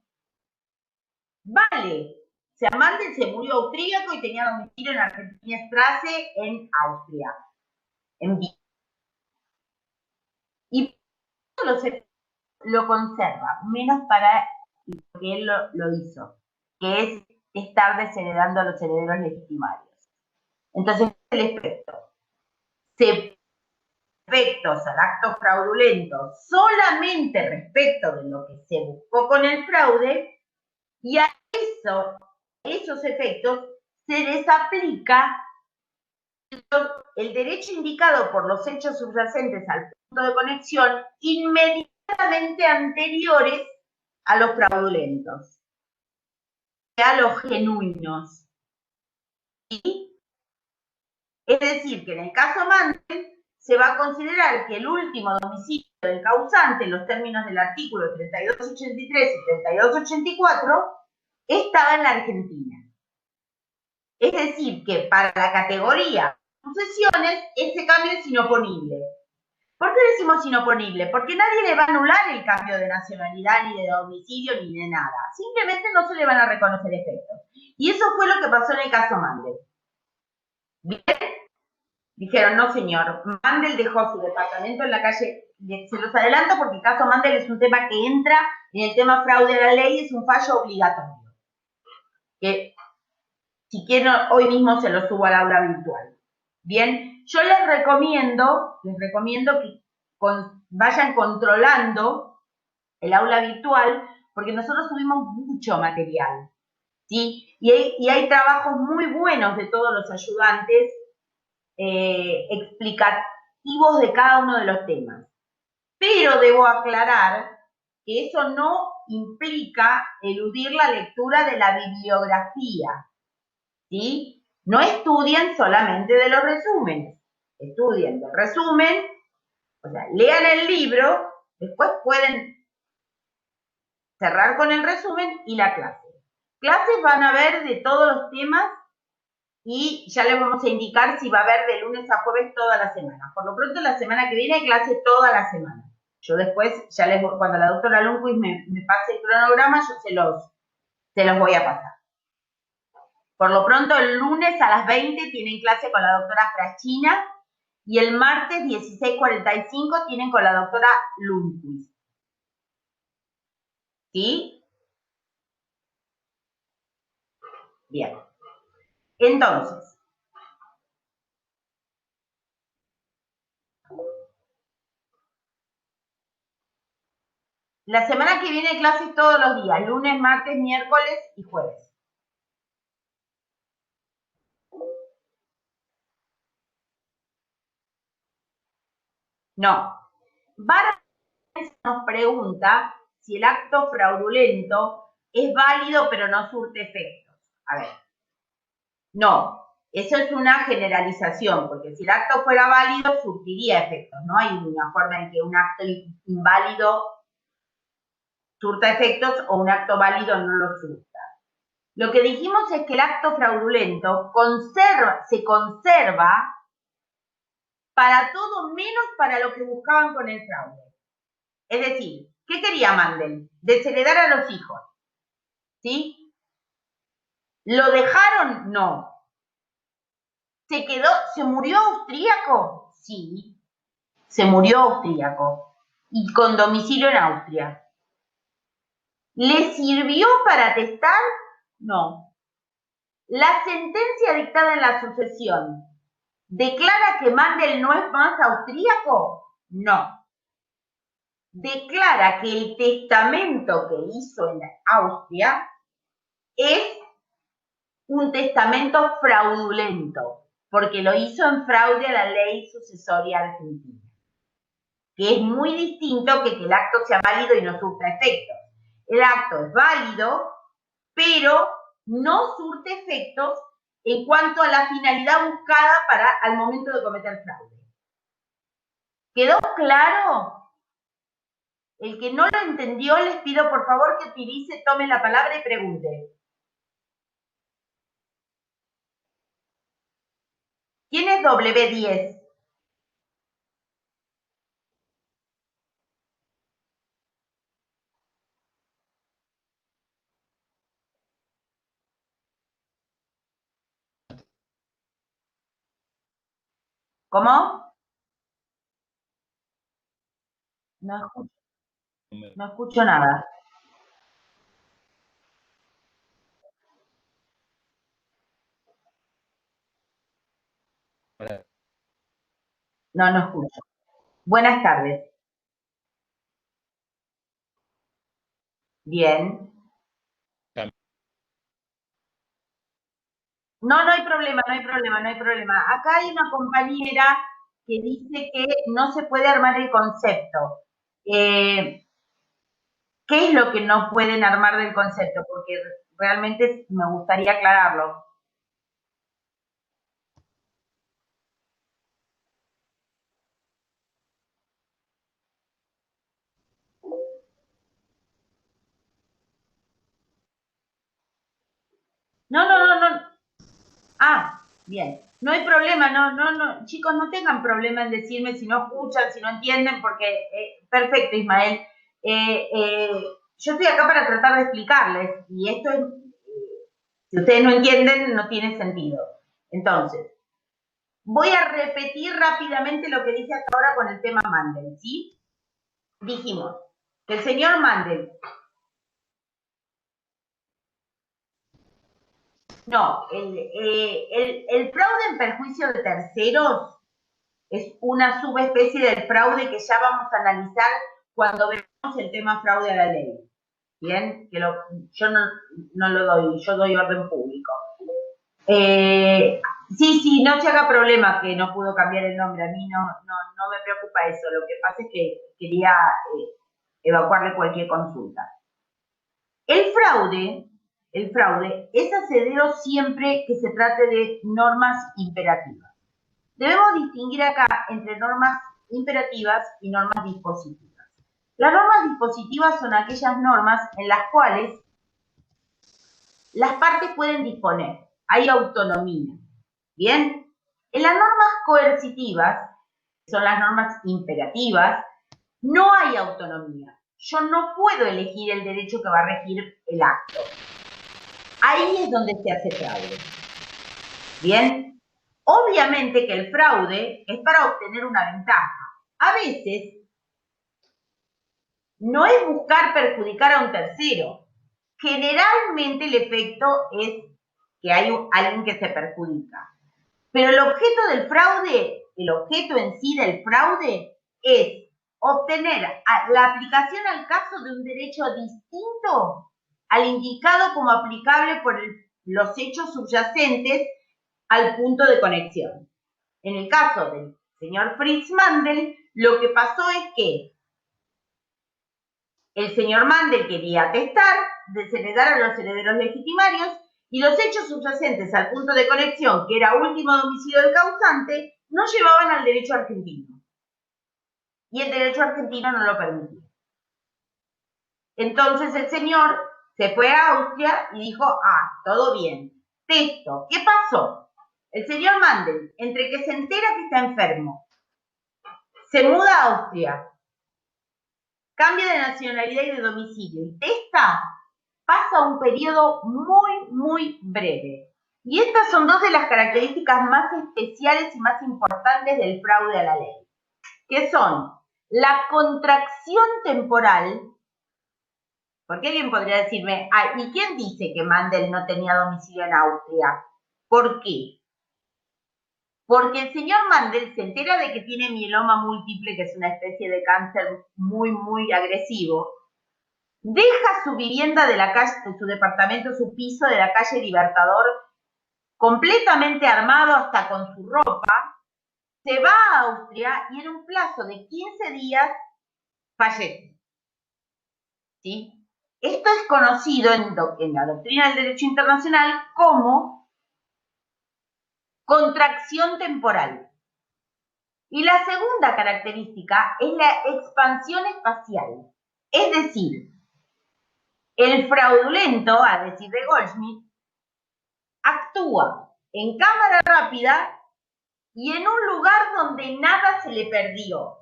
vale. O sea, Mandel se murió austríaco y tenía domicilio en Argentina Strasse, en Austria, en Viena. Y lo conserva, menos para lo que él lo hizo, que es estar desheredando a los herederos legitimarios. Entonces, el efecto. Efectos al acto fraudulento solamente respecto de lo que se buscó con el fraude, y a esos efectos se les aplica el derecho indicado por los hechos subyacentes al punto de conexión inmediatamente anteriores a los fraudulentos, a los genuinos. ¿Sí? Es decir, que en el caso Mandel se va a considerar que el último domicilio del causante, en los términos del artículo 3283 y 3284, estaba en la Argentina. Es decir, que para la categoría sucesiones, ese cambio es inoponible. ¿Por qué decimos inoponible? Porque nadie le va a anular el cambio de nacionalidad, ni de domicilio, ni de nada. Simplemente no se le van a reconocer efectos. Y eso fue lo que pasó en el caso Mandel. ¿Bien? Dijeron, no señor, Mandel dejó su departamento en la calle, se los adelanto porque el caso Mandel es un tema que entra en el tema fraude a la ley, es un fallo obligatorio. Que si quieren hoy mismo se lo subo al aula virtual. Bien, yo les recomiendo que vayan controlando el aula virtual porque nosotros subimos mucho material, ¿sí? Y hay trabajos muy buenos de todos los ayudantes explicativos de cada uno de los temas. Pero debo aclarar que eso no implica eludir la lectura de la bibliografía, ¿sí? No estudien solamente de los resúmenes, estudien del resumen, o sea, lean el libro, después pueden cerrar con el resumen y la clase. Clases van a ver de todos los temas y ya les vamos a indicar si va a haber de lunes a jueves toda la semana. Por lo pronto, la semana que viene hay clase toda la semana. Yo después, cuando la doctora Lundquist me pase el cronograma, yo se los voy a pasar. Por lo pronto, el lunes a las 20 tienen clase con la doctora Fraschina y el martes 16:45 tienen con la doctora Lundquist. ¿Sí? Bien. Entonces, la semana que viene clases todos los días, lunes, martes, miércoles y jueves. No. Vara nos pregunta si el acto fraudulento es válido pero no surte efectos. A ver. No. Eso es una generalización, porque si el acto fuera válido, surtiría efectos. No hay una forma en que un acto inválido surta efectos o un acto válido no lo surta. Lo que dijimos es que el acto fraudulento se conserva para todo menos para lo que buscaban con el fraude. Es decir, ¿qué quería Mandel? Desheredar a los hijos. ¿Sí? ¿Lo dejaron? No. ¿Se murió austríaco? Sí, se murió austríaco y con domicilio en Austria. ¿Le sirvió para atestar? No. La sentencia dictada en la sucesión ¿declara que Mandel no es más austríaco? No. Declara que el testamento que hizo en Austria es un testamento fraudulento, porque lo hizo en fraude a la ley sucesoria argentina, que es muy distinto que el acto sea válido y no surta efectos. El acto es válido, pero no surte efectos en cuanto a la finalidad buscada al momento de cometer fraude. ¿Quedó claro? El que no lo entendió, les pido por favor que utilice, tome la palabra y pregunte. ¿Quién es W10? ¿Cómo? No escucho nada. No escucho. Buenas tardes. Bien. No hay problema. Acá hay una compañera que dice que no se puede armar el concepto. ¿Qué es lo que no pueden armar del concepto? Porque realmente me gustaría aclararlo. No. Ah, bien. No hay problema, no. Chicos, no tengan problema en decirme si no escuchan, si no entienden, porque perfecto, Ismael. Yo estoy acá para tratar de explicarles, y esto es, si ustedes no entienden, no tiene sentido. Entonces, voy a repetir rápidamente lo que dije hasta ahora con el tema Mandel, ¿sí? Dijimos que el señor Mandel no, el fraude en perjuicio de terceros es una subespecie del fraude que ya vamos a analizar cuando veamos el tema fraude a la ley. Bien, que yo no lo doy, yo doy orden público. Sí, no se haga problema que no pudo cambiar el nombre, a mí no me preocupa eso, lo que pasa es que quería evacuarle cualquier consulta. El fraude es hacedero siempre que se trate de normas imperativas. Debemos distinguir acá entre normas imperativas y normas dispositivas. Las normas dispositivas son aquellas normas en las cuales las partes pueden disponer, hay autonomía. Bien, en las normas coercitivas, que son las normas imperativas, no hay autonomía. Yo no puedo elegir el derecho que va a regir el acto. Ahí es donde se hace fraude. Bien, obviamente que el fraude es para obtener una ventaja. A veces no es buscar perjudicar a un tercero. Generalmente el efecto es que hay alguien que se perjudica. Pero el objeto del fraude, el objeto en sí del fraude es obtener la aplicación al caso de un derecho distinto al indicado como aplicable por los hechos subyacentes al punto de conexión. En el caso del señor Fritz Mandel, lo que pasó es que el señor Mandel quería atestar, desheredar a los herederos legitimarios, y los hechos subyacentes al punto de conexión, que era último domicilio del causante, no llevaban al derecho argentino. Y el derecho argentino no lo permitía. Entonces el señor Se fue a Austria y dijo, todo bien. Texto, ¿qué pasó? El señor Mandel, entre que se entera que está enfermo, se muda a Austria, cambia de nacionalidad y de domicilio y testa, pasa un periodo muy, muy breve. Y estas son dos de las características más especiales y más importantes del fraude a la ley, que son la contracción temporal. Porque alguien podría decirme, ¿y quién dice que Mandel no tenía domicilio en Austria? ¿Por qué? Porque el señor Mandel se entera de que tiene mieloma múltiple, que es una especie de cáncer muy, muy agresivo, deja su vivienda de la calle, su departamento, su piso de la calle Libertador, completamente armado hasta con su ropa, se va a Austria y en un plazo de 15 días fallece. ¿Sí? Esto es conocido en la doctrina del derecho internacional como contracción temporal. Y la segunda característica es la expansión espacial. Es decir, el fraudulento, a decir de Goldschmidt, actúa en cámara rápida y en un lugar donde nada se le perdió.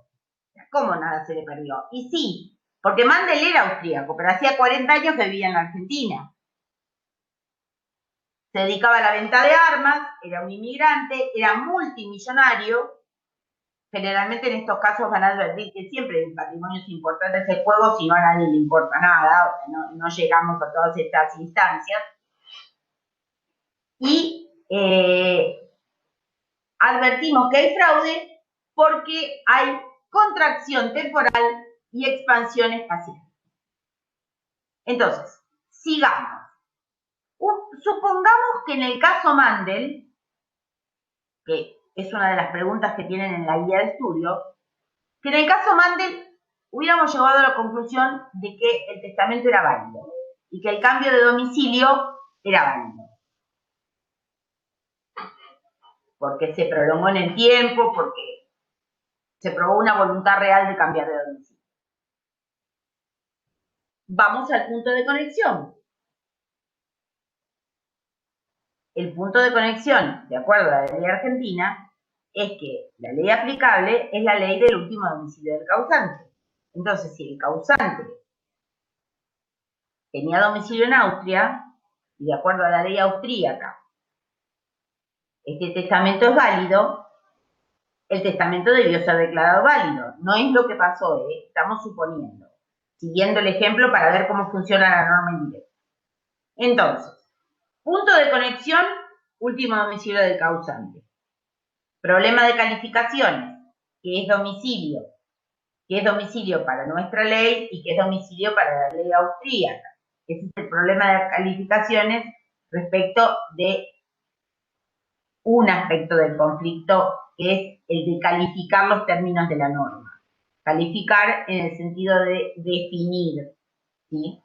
¿Cómo nada se le perdió? Y sí, porque Mandel era austríaco, pero hacía 40 años que vivía en Argentina. Se dedicaba a la venta de armas, era un inmigrante, era multimillonario. Generalmente en estos casos van a advertir que siempre el patrimonio es importante ese juego, si no a nadie le importa nada, o sea, no llegamos a todas estas instancias. Y advertimos que hay fraude porque hay contracción temporal y expansión espacial. Entonces, sigamos. Supongamos que en el caso Mandel, que es una de las preguntas que tienen en la guía de estudio, que en el caso Mandel hubiéramos llegado a la conclusión de que el testamento era válido y que el cambio de domicilio era válido. Porque se prolongó en el tiempo, porque se probó una voluntad real de cambiar de domicilio. Vamos al punto de conexión. El punto de conexión, de acuerdo a la ley argentina, es que la ley aplicable es la ley del último domicilio del causante. Entonces, si el causante tenía domicilio en Austria, y de acuerdo a la ley austríaca, este testamento es válido, el testamento debió ser declarado válido. No es lo que pasó, estamos suponiendo, siguiendo el ejemplo para ver cómo funciona la norma indirecta. Entonces, punto de conexión, último domicilio del causante. Problema de calificaciones, que es domicilio para nuestra ley y que es domicilio para la ley austríaca. Ese es el problema de calificaciones respecto de un aspecto del conflicto, que es el de calificar los términos de la norma. Calificar en el sentido de definir, ¿sí?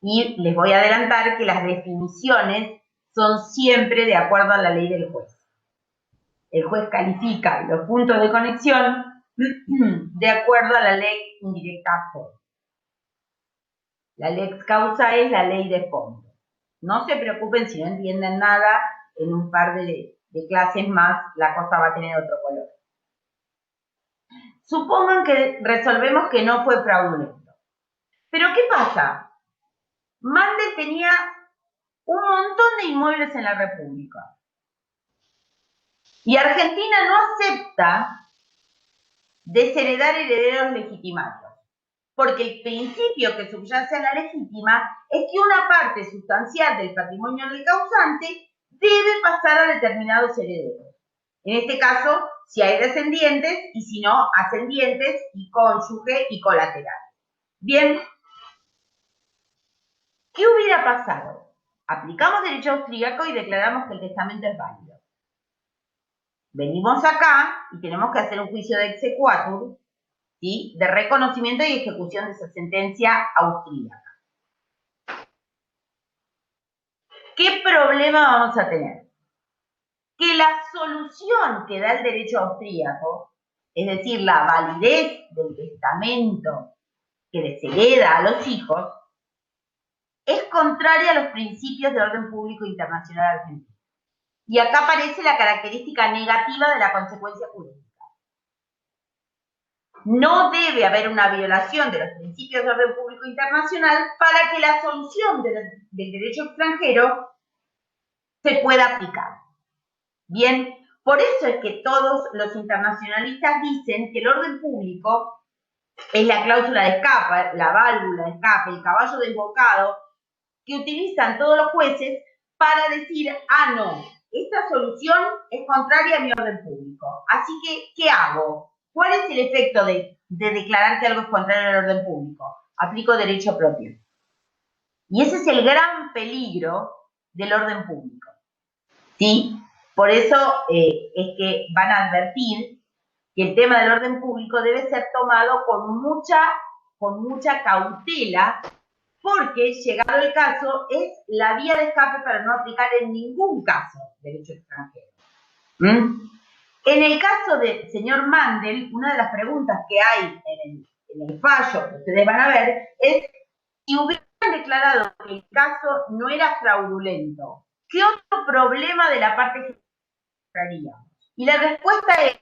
Y les voy a adelantar que las definiciones son siempre de acuerdo a la ley del juez. El juez califica los puntos de conexión de acuerdo a la ley indirecta por. La lex causa es la ley de fondo. No se preocupen si no entienden nada, en un par de clases más la cosa va a tener otro color. Supongan que resolvemos que no fue fraudulento. Pero ¿qué pasa? Mandel tenía un montón de inmuebles en la República. Y Argentina no acepta desheredar herederos legitimados, porque el principio que subyace a la legítima es que una parte sustancial del patrimonio del causante debe pasar a determinados herederos. En este caso, si hay descendientes y si no, ascendientes y cónyuge y colateral. Bien, ¿qué hubiera pasado? Aplicamos derecho austríaco y declaramos que el testamento es válido. Venimos acá y tenemos que hacer un juicio de exequatur, ¿sí? De reconocimiento y ejecución de esa sentencia austríaca. ¿Qué problema vamos a tener? Que la solución que da el derecho austríaco, es decir, la validez del testamento que les hereda a los hijos, es contraria a los principios de orden público internacional argentino. Y acá aparece la característica negativa de la consecuencia jurídica. No debe haber una violación de los principios de orden público internacional para que la solución del derecho extranjero se pueda aplicar. Bien, por eso es que todos los internacionalistas dicen que el orden público es la cláusula de escape, la válvula de escape, el caballo desbocado que utilizan todos los jueces para decir, ah, no, esta solución es contraria a mi orden público. Así que, ¿qué hago? ¿Cuál es el efecto de declarar que algo es contrario al orden público? Aplico derecho propio. Y ese es el gran peligro del orden público. ¿Sí? Por eso es que van a advertir que el tema del orden público debe ser tomado con mucha cautela, porque, llegado el caso, es la vía de escape para no aplicar en ningún caso derecho extranjero. En el caso del señor Mandel, una de las preguntas que hay en el fallo que ustedes van a ver es si hubieran declarado que el caso no era fraudulento, ¿qué otro problema de la parte generaría? Y la respuesta es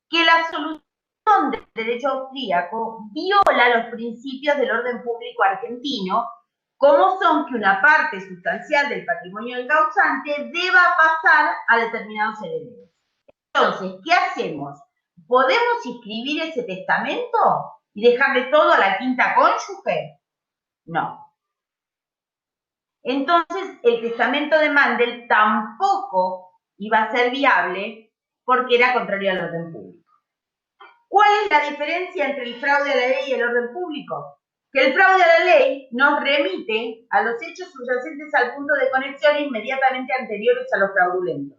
que la solución del derecho austríaco viola los principios del orden público argentino, como son que una parte sustancial del patrimonio del causante deba pasar a determinados herederos. Entonces, ¿qué hacemos? ¿Podemos inscribir ese testamento y dejarle todo a la quinta cónyuge? No. Entonces, el testamento de Mandel tampoco iba a ser viable porque era contrario al orden público. ¿Cuál es la diferencia entre el fraude a la ley y el orden público? Que el fraude a la ley nos remite a los hechos subyacentes al punto de conexión inmediatamente anteriores a los fraudulentos.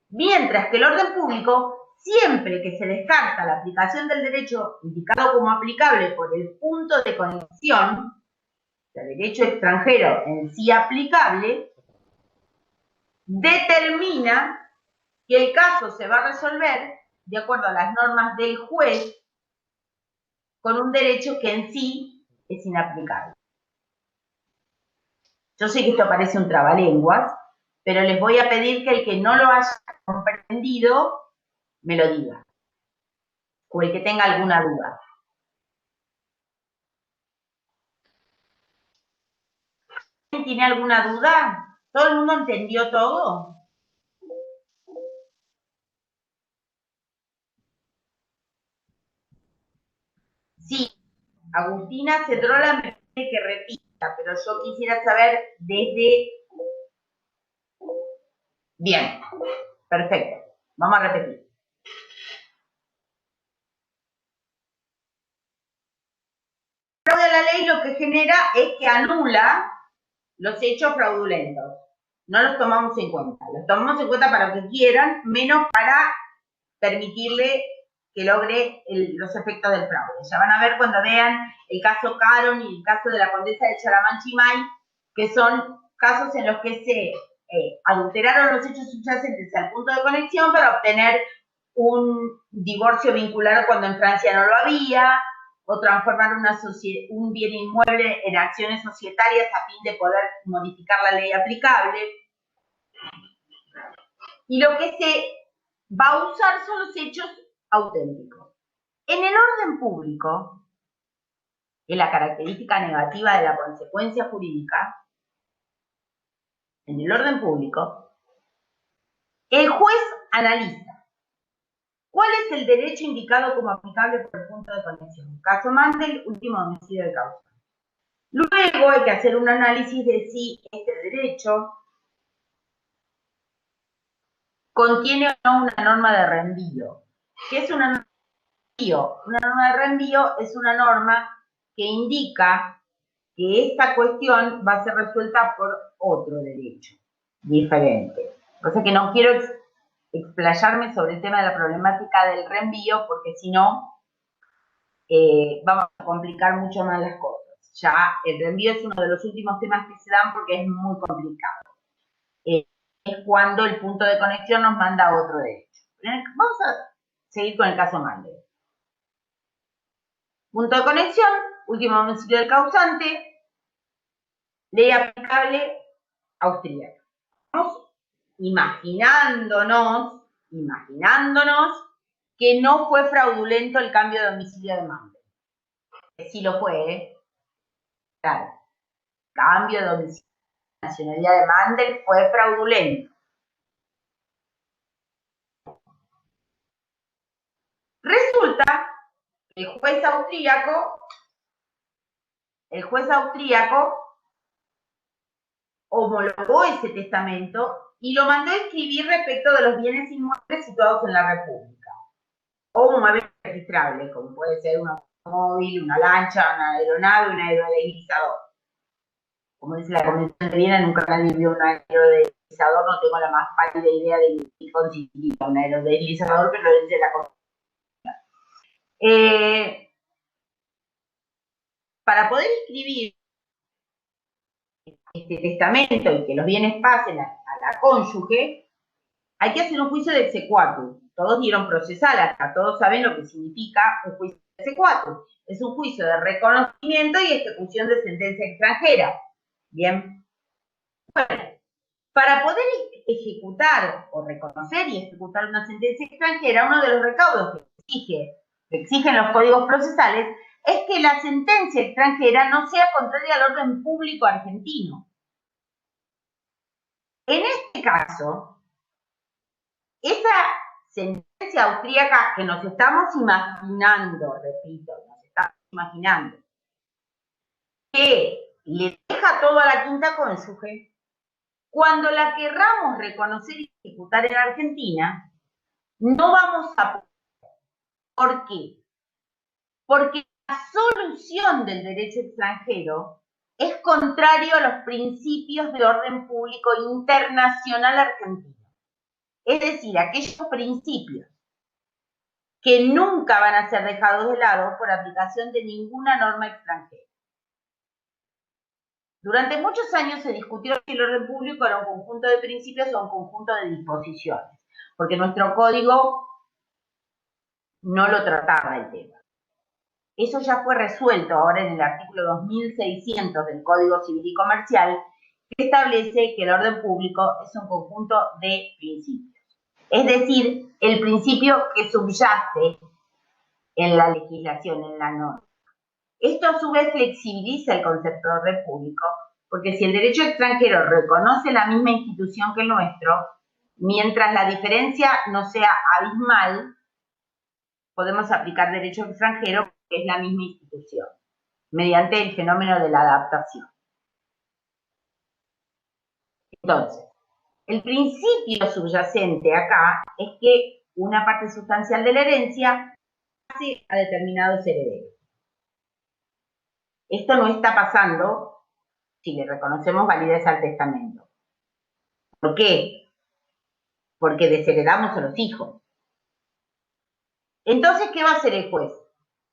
Mientras que el orden público, siempre que se descarta la aplicación del derecho indicado como aplicable por el punto de conexión, el derecho extranjero en sí aplicable, determina que el caso se va a resolver de acuerdo a las normas del juez con un derecho que en sí es inaplicable. Yo sé que esto parece un trabalenguas, pero les voy a pedir que el que no lo haya comprendido me lo diga, o el que tenga alguna duda. ¿Alguien tiene alguna duda? ¿Todo el mundo entendió todo? Sí, Agustina Cedrola me pide que repita, pero yo quisiera saber desde... Bien, perfecto. Vamos a repetir. El fraude a la ley lo que genera es que anula los hechos fraudulentos. No los tomamos en cuenta. Los tomamos en cuenta para lo que quieran, menos para permitirle que logre los efectos del fraude. Ya van a ver cuando vean el caso Caron y el caso de la condesa de Charamanchimay, que son casos en los que se adulteraron los hechos subyacentes al punto de conexión para obtener un divorcio vinculado cuando en Francia no lo había, o transformar un bien inmueble en acciones societarias a fin de poder modificar la ley aplicable. Y lo que se va a usar son los hechos auténticos. En el orden público, que es la característica negativa de la consecuencia jurídica, en el orden público, el juez analiza cuál es el derecho indicado como aplicable por el punto de conexión. Caso Mandel, último homicidio de causa. Luego hay que hacer un análisis de si este derecho contiene o no una norma de reenvío. ¿Qué es una norma de reenvío? Una norma de reenvío es una norma que indica que esta cuestión va a ser resuelta por otro derecho diferente. O sea que no quiero explayarme sobre el tema de la problemática del reenvío, porque si no, vamos a complicar mucho más las cosas. Ya el reenvío es uno de los últimos temas que se dan porque es muy complicado. Es cuando el punto de conexión nos manda a otro derecho. Vamos a seguir con el caso Mandel. Punto de conexión último domicilio del causante, ley aplicable austríaca. Estamos imaginándonos que no fue fraudulento el cambio de domicilio de Mandel. Que sí lo fue, ¿eh? Claro. Cambio de domicilio de nacionalidad de Mandel fue fraudulento. Resulta que el juez austríaco homologó ese testamento y lo mandó a escribir respecto de los bienes inmuebles situados en la República, o inmuebles registrables, como puede ser un automóvil, una lancha, una aeronave, un aerodeslizador. Como dice la Convención de Viena, nunca nadie vio un aerodeslizador, no tengo la más pálida idea de qué consistía un aerodeslizador, pero lo dice la Convención. Para poder escribir este testamento y que los bienes pasen a la cónyuge, hay que hacer un juicio de exequatur. Todos dieron procesal, acá todos saben lo que significa un juicio de exequatur. Es un juicio de reconocimiento y ejecución de sentencia extranjera. Bien. Bueno, para poder ejecutar o reconocer y ejecutar una sentencia extranjera, uno de los recaudos que exigen los códigos procesales es que la sentencia extranjera no sea contraria al orden público argentino. En este caso, esa sentencia austríaca que nos estamos imaginando, repito, que le deja todo a la quinta cónyuge, cuando la querramos reconocer y ejecutar en Argentina, no vamos a poder. ¿Por qué? Porque la solución del derecho extranjero es contrario a los principios de orden público internacional argentino. Es decir, aquellos principios que nunca van a ser dejados de lado por aplicación de ninguna norma extranjera. Durante muchos años se discutió si el orden público era un conjunto de principios o un conjunto de disposiciones, porque nuestro código no lo trataba el tema. Eso ya fue resuelto ahora en el artículo 2600 del Código Civil y Comercial, que establece que el orden público es un conjunto de principios. Es decir, el principio que subyace en la legislación, en la norma. Esto a su vez flexibiliza el concepto de orden público, porque si el derecho extranjero reconoce la misma institución que el nuestro, mientras la diferencia no sea abismal, podemos aplicar derecho extranjero, que es la misma institución, mediante el fenómeno de la adaptación. Entonces, el principio subyacente acá es que una parte sustancial de la herencia pase a determinados herederos. Esto no está pasando si le reconocemos validez al testamento. ¿Por qué? Porque desheredamos a los hijos. Entonces, ¿qué va a hacer el juez?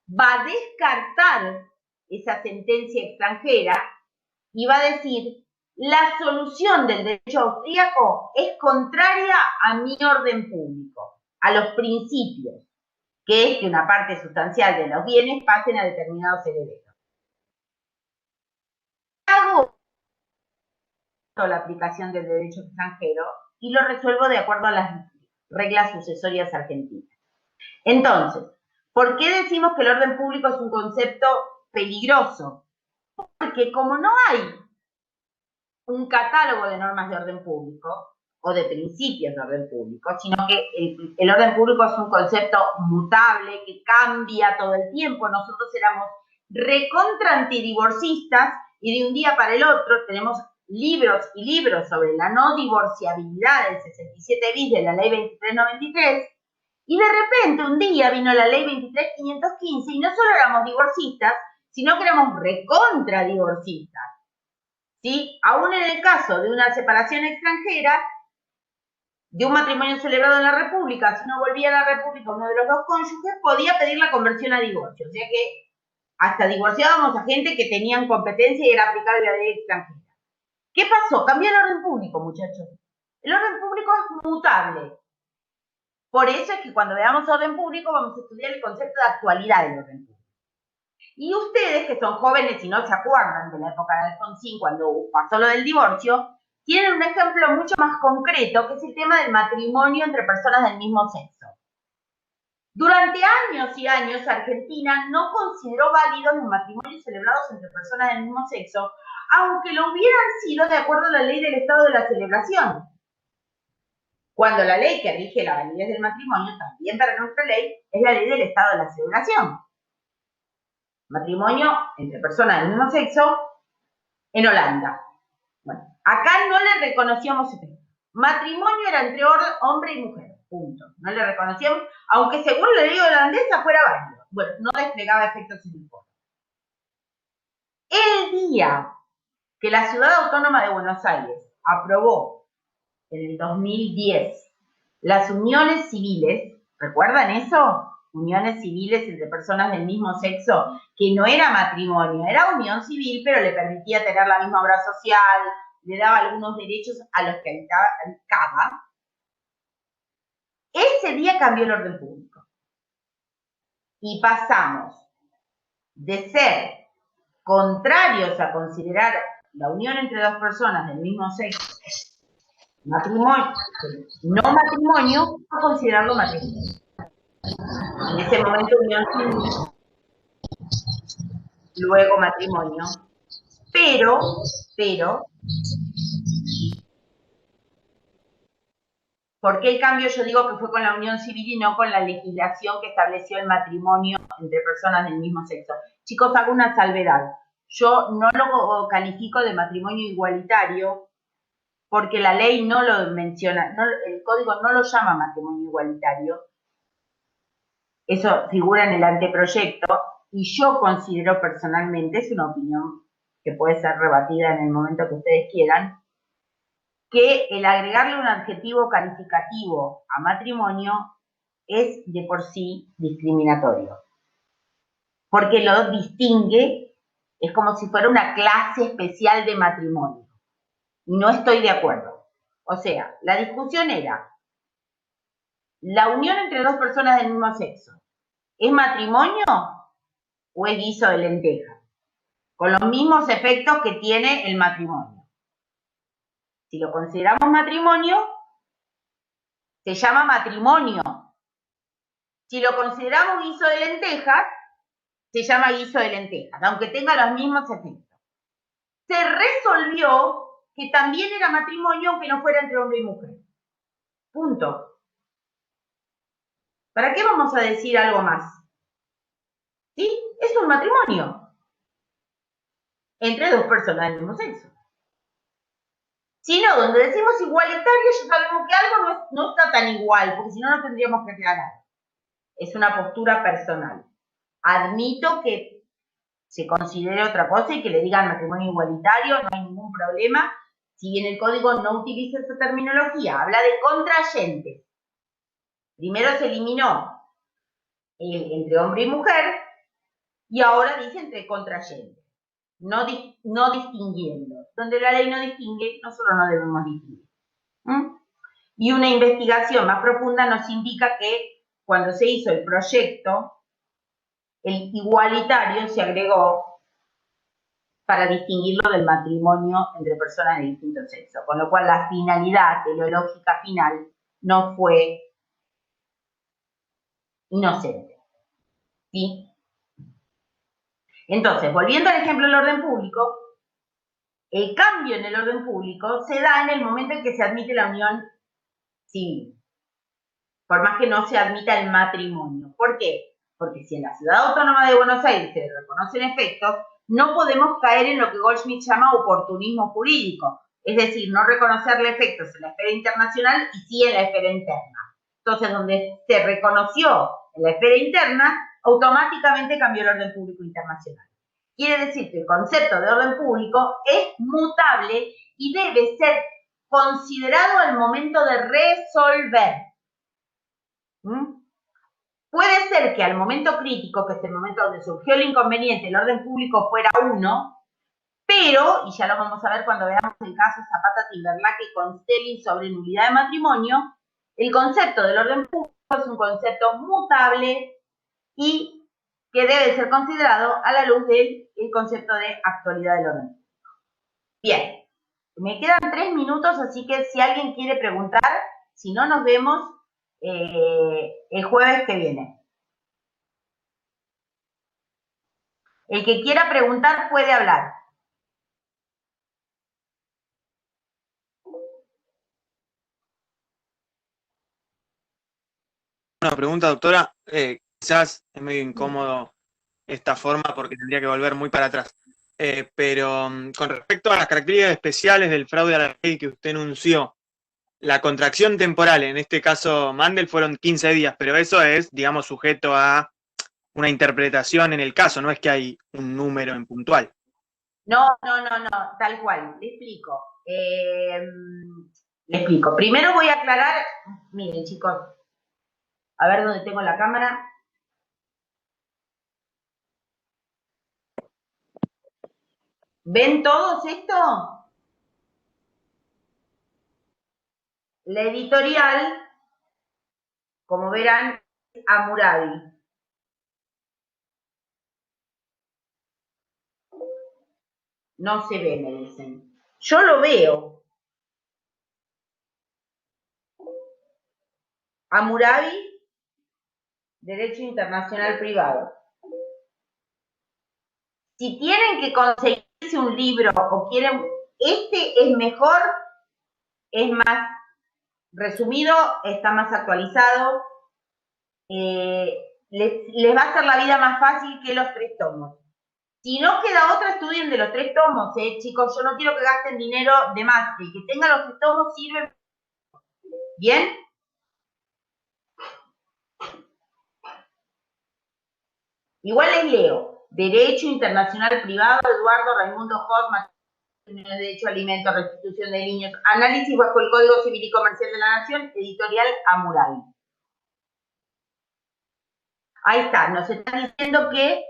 Va a descartar esa sentencia extranjera y va a decir: la solución del derecho austríaco es contraria a mi orden público, a los principios, que es que una parte sustancial de los bienes pasen a determinados herederos. Hago la aplicación del derecho extranjero y lo resuelvo de acuerdo a las reglas sucesorias argentinas. Entonces, ¿por qué decimos que el orden público es un concepto peligroso? Porque como no hay un catálogo de normas de orden público o de principios de orden público, sino que el orden público es un concepto mutable que cambia todo el tiempo. Nosotros éramos recontra antidivorcistas y de un día para el otro tenemos libros y libros sobre la no divorciabilidad del 67 bis de la ley 2393 y de repente un día vino la ley 23515 y no solo éramos divorcistas, sino que éramos recontra divorcistas. ¿Sí? Aún en el caso de una separación extranjera, de un matrimonio celebrado en la República, si no volvía a la República uno de los dos cónyuges, podía pedir la conversión a divorcio. O sea que hasta divorciábamos a gente que tenían competencia y era aplicable la ley extranjera. ¿Qué pasó? Cambió el orden público, muchachos. El orden público es mutable. Por eso es que cuando veamos orden público vamos a estudiar el concepto de actualidad del orden público. Y ustedes, que son jóvenes y no se acuerdan de la época de Alfonsín, cuando pasó lo del divorcio, tienen un ejemplo mucho más concreto, que es el tema del matrimonio entre personas del mismo sexo. Durante años y años, Argentina no consideró válidos los matrimonios celebrados entre personas del mismo sexo, aunque lo hubieran sido de acuerdo a la ley del estado de la celebración. Cuando la ley que rige la validez del matrimonio, también para nuestra ley, es la ley del estado de la celebración. Matrimonio entre personas del mismo sexo en Holanda. Bueno, acá no le reconocíamos efecto. Matrimonio era entre hombre y mujer, punto. No le reconocíamos, aunque según la ley holandesa fuera válido. Bueno, no desplegaba efectos en el foro. El día que la Ciudad Autónoma de Buenos Aires aprobó en el 2010 las uniones civiles, ¿recuerdan eso? Uniones civiles entre personas del mismo sexo, que no era matrimonio, era unión civil, pero le permitía tener la misma obra social, le daba algunos derechos a los que habitaba. Ese día cambió el orden público. Y pasamos de ser contrarios a considerar la unión entre dos personas del mismo sexo matrimonio, no matrimonio, a considerarlo matrimonio. En ese momento unión civil, luego matrimonio, pero, ¿por qué el cambio? Yo digo que fue con la unión civil y no con la legislación que estableció el matrimonio entre personas del mismo sexo. Chicos, hago una salvedad. Yo no lo califico de matrimonio igualitario porque la ley no lo menciona, el código no lo llama matrimonio igualitario. Eso figura en el anteproyecto y yo considero personalmente, es una opinión que puede ser rebatida en el momento que ustedes quieran, que el agregarle un adjetivo calificativo a matrimonio es de por sí discriminatorio. Porque lo distingue, es como si fuera una clase especial de matrimonio. Y no estoy de acuerdo. O sea, la discusión era, ¿la unión entre dos personas del mismo sexo es matrimonio o es guiso de lenteja? Con los mismos efectos que tiene el matrimonio. Si lo consideramos matrimonio, se llama matrimonio. Si lo consideramos guiso de lentejas, se llama guiso de lentejas, aunque tenga los mismos efectos. Se resolvió que también era matrimonio aunque no fuera entre hombre y mujer. Punto. ¿Para qué vamos a decir algo más? ¿Sí? Es un matrimonio entre dos personas del mismo sexo. Si no, donde decimos igualitario, ya sabemos que algo no está tan igual, porque si no, no tendríamos que aclarar. Es una postura personal. Admito que se considere otra cosa y que le digan matrimonio igualitario, no hay ningún problema. Si bien el código no utiliza esa terminología, habla de contrayentes. Primero se eliminó entre hombre y mujer y ahora dice entre contrayentes. No distinguiendo. Donde la ley no distingue, nosotros no debemos distinguir. Y una investigación más profunda nos indica que cuando se hizo el proyecto, el igualitario se agregó para distinguirlo del matrimonio entre personas de distinto sexo, con lo cual la finalidad teleológica final no fue inocente. ¿Sí? Entonces, volviendo al ejemplo del orden público, el cambio en el orden público se da en el momento en que se admite la unión civil, por más que no se admita el matrimonio. ¿Por qué? Porque si en la Ciudad Autónoma de Buenos Aires se reconocen efectos, no podemos caer en lo que Goldschmidt llama oportunismo jurídico, es decir, no reconocerle efectos en la esfera internacional y sí en la esfera interna. Entonces, donde se reconoció en la esfera interna, automáticamente cambió el orden público internacional. Quiere decir que el concepto de orden público es mutable y debe ser considerado al momento de resolver. Puede ser que al momento crítico, que es el momento donde surgió el inconveniente, el orden público fuera uno, pero, y ya lo vamos a ver cuando veamos el caso Zapata-Timberlake con Stelling sobre nulidad de matrimonio, el concepto del orden público es un concepto mutable y que debe ser considerado a la luz del concepto de actualidad del orden público. Bien, me quedan 3 minutos, así que si alguien quiere preguntar, si no, nos vemos el jueves que viene. El que quiera preguntar puede hablar. Una pregunta, doctora. Quizás es medio incómodo esta forma porque tendría que volver muy para atrás. Pero con respecto a las características especiales del fraude a la ley que usted enunció, la contracción temporal, en este caso Mandel, fueron 15 días, pero eso es, digamos, sujeto a una interpretación en el caso, no es que hay un número en puntual. No, tal cual, le explico. Primero voy a aclarar, miren chicos, a ver dónde tengo la cámara. ¿Ven todos esto? La editorial, como verán, es Hammurabi. No se ve, me dicen. Yo lo veo. Hammurabi, Derecho Internacional Privado. Si tienen que conseguirse un libro o quieren, este es mejor, es más resumido, está más actualizado, les va a hacer la vida más fácil que los 3 tomos. Si no queda otra, estudien de los 3 tomos, chicos, yo no quiero que gasten dinero de más, el que tenga los 3 tomos sirve. ¿Bien? Igual les leo. Derecho Internacional Privado, Eduardo Raimundo Hoffman, Derecho a Alimentos, Restitución de Niños, Análisis bajo el Código Civil y Comercial de la Nación, Editorial Hammurabi. Ahí está, nos están diciendo que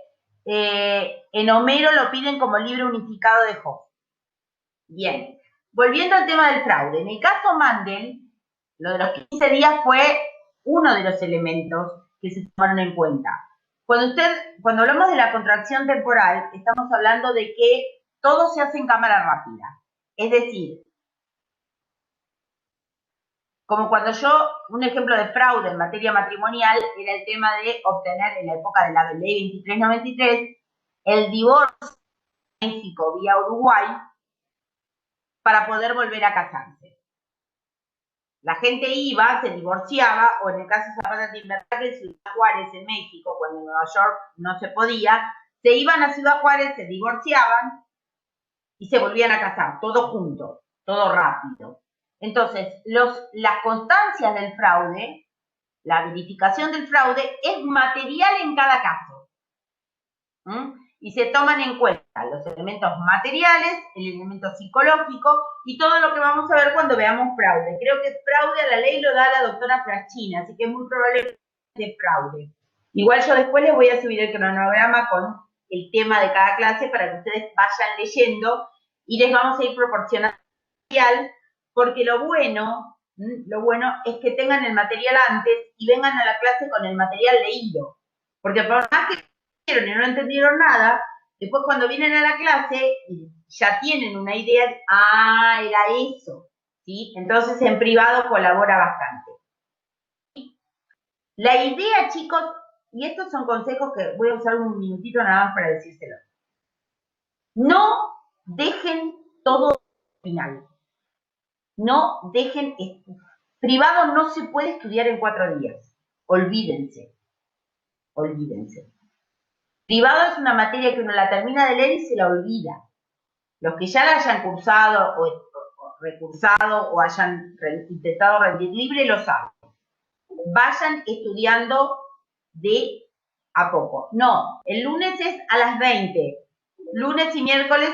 en Homero lo piden como libro unificado de Hoff. Bien, volviendo al tema del fraude. En el caso Mandel, lo de los 15 días fue uno de los elementos que se tomaron en cuenta. Cuando hablamos de la contracción temporal, estamos hablando de que todo se hace en cámara rápida. Es decir, como cuando un ejemplo de fraude en materia matrimonial era el tema de obtener en la época de la ley 2393 el divorcio en México vía Uruguay para poder volver a casarse. La gente iba, se divorciaba, o en el caso de Zapata de Invernacle, Ciudad Juárez en México, cuando en Nueva York no se podía, se iban a Ciudad Juárez, se divorciaban y se volvían a casar, todo junto, todo rápido. Entonces, las constancias del fraude, la verificación del fraude, es material en cada caso. Y se toman en cuenta los elementos materiales, el elemento psicológico y todo lo que vamos a ver cuando veamos fraude. Creo que fraude a la ley lo da la doctora Fraschini, así que es muy probable que sea fraude. Igual yo después les voy a subir el cronograma con el tema de cada clase para que ustedes vayan leyendo y les vamos a ir proporcionando material, porque lo bueno es que tengan el material antes y vengan a la clase con el material leído. Porque por más que y no entendieron nada, después cuando vienen a la clase ya tienen una idea de, era eso, ¿sí? Entonces en privado colabora bastante. La idea, chicos, y estos son consejos que voy a usar un minutito nada más para decírselo. No dejen todo al final. No dejen esto. Privado no se puede estudiar en 4 días. Olvídense. Privado es una materia que uno la termina de leer y se la olvida. Los que ya la hayan cursado o recursado o hayan intentado rendir libre lo saben. Vayan estudiando de a poco. No, el lunes es a las 20. Lunes y miércoles.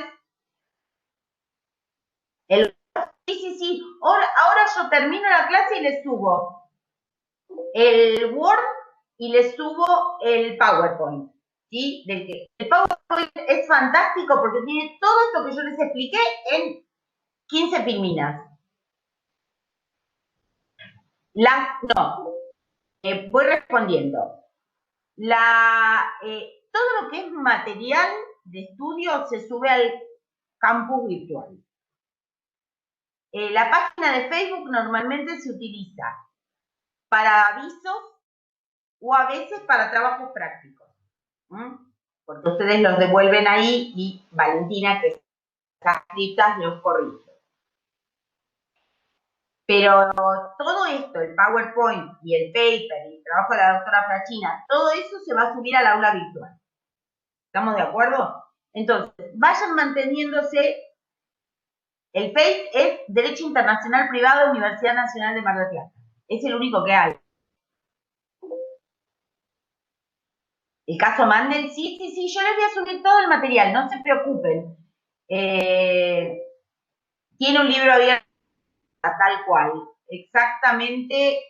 Sí. Ahora yo termino la clase y les subo el Word y les subo el PowerPoint. ¿Sí? El PowerPoint es fantástico porque tiene todo esto que yo les expliqué en 15 pilminas. Voy respondiendo. todo lo que es material de estudio se sube al campus virtual. La página de Facebook normalmente se utiliza para avisos o a veces para trabajos prácticos. Porque ustedes los devuelven ahí y Valentina, que está escritas, los corrige. Pero todo esto, el PowerPoint y el paper y el trabajo de la doctora Frachina, todo eso se va a subir al aula virtual. ¿Estamos de acuerdo? Entonces, vayan manteniéndose. El Face es Derecho Internacional Privado, Universidad Nacional de Mar del Plata. Es el único que hay. El caso Mandel, sí, yo les voy a subir todo el material, no se preocupen. Tiene un libro abierto tal cual. Exactamente,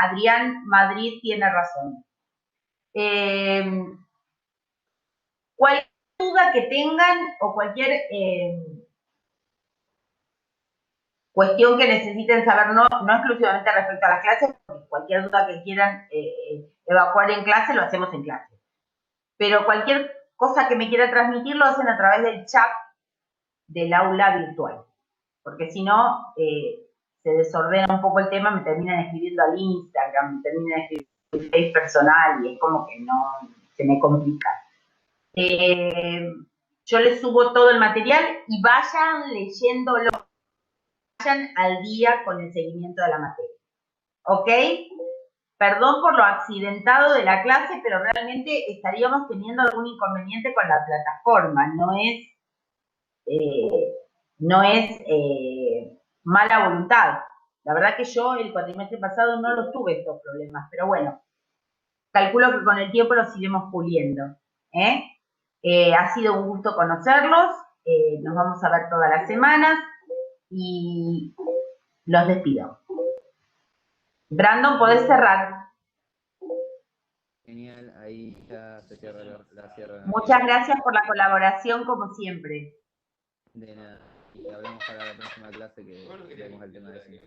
Adrián Madrid tiene razón. Cualquier duda que tengan o cualquier cuestión que necesiten saber, no exclusivamente respecto a las clases, porque cualquier duda que quieran evacuar en clase, lo hacemos en clase. Pero cualquier cosa que me quiera transmitir, lo hacen a través del chat del aula virtual. Porque si no, se desordena un poco el tema, me terminan escribiendo al Instagram, me terminan escribiendo al Face personal y es como que no, se me complica. Yo les subo todo el material y vayan leyéndolo, vayan al día con el seguimiento de la materia. ¿Ok? Perdón por lo accidentado de la clase, pero realmente estaríamos teniendo algún inconveniente con la plataforma. No es mala voluntad. La verdad que yo el cuatrimestre pasado no los tuve estos problemas, pero bueno, calculo que con el tiempo los iremos puliendo. Ha sido un gusto conocerlos, nos vamos a ver todas las semanas y los despido. Brandon, ¿podés cerrar? Genial, ahí ya se cierra la cierra. Muchas gracias por la colaboración, como siempre. De nada. Y hablamos para la próxima clase que vemos el tema de cine.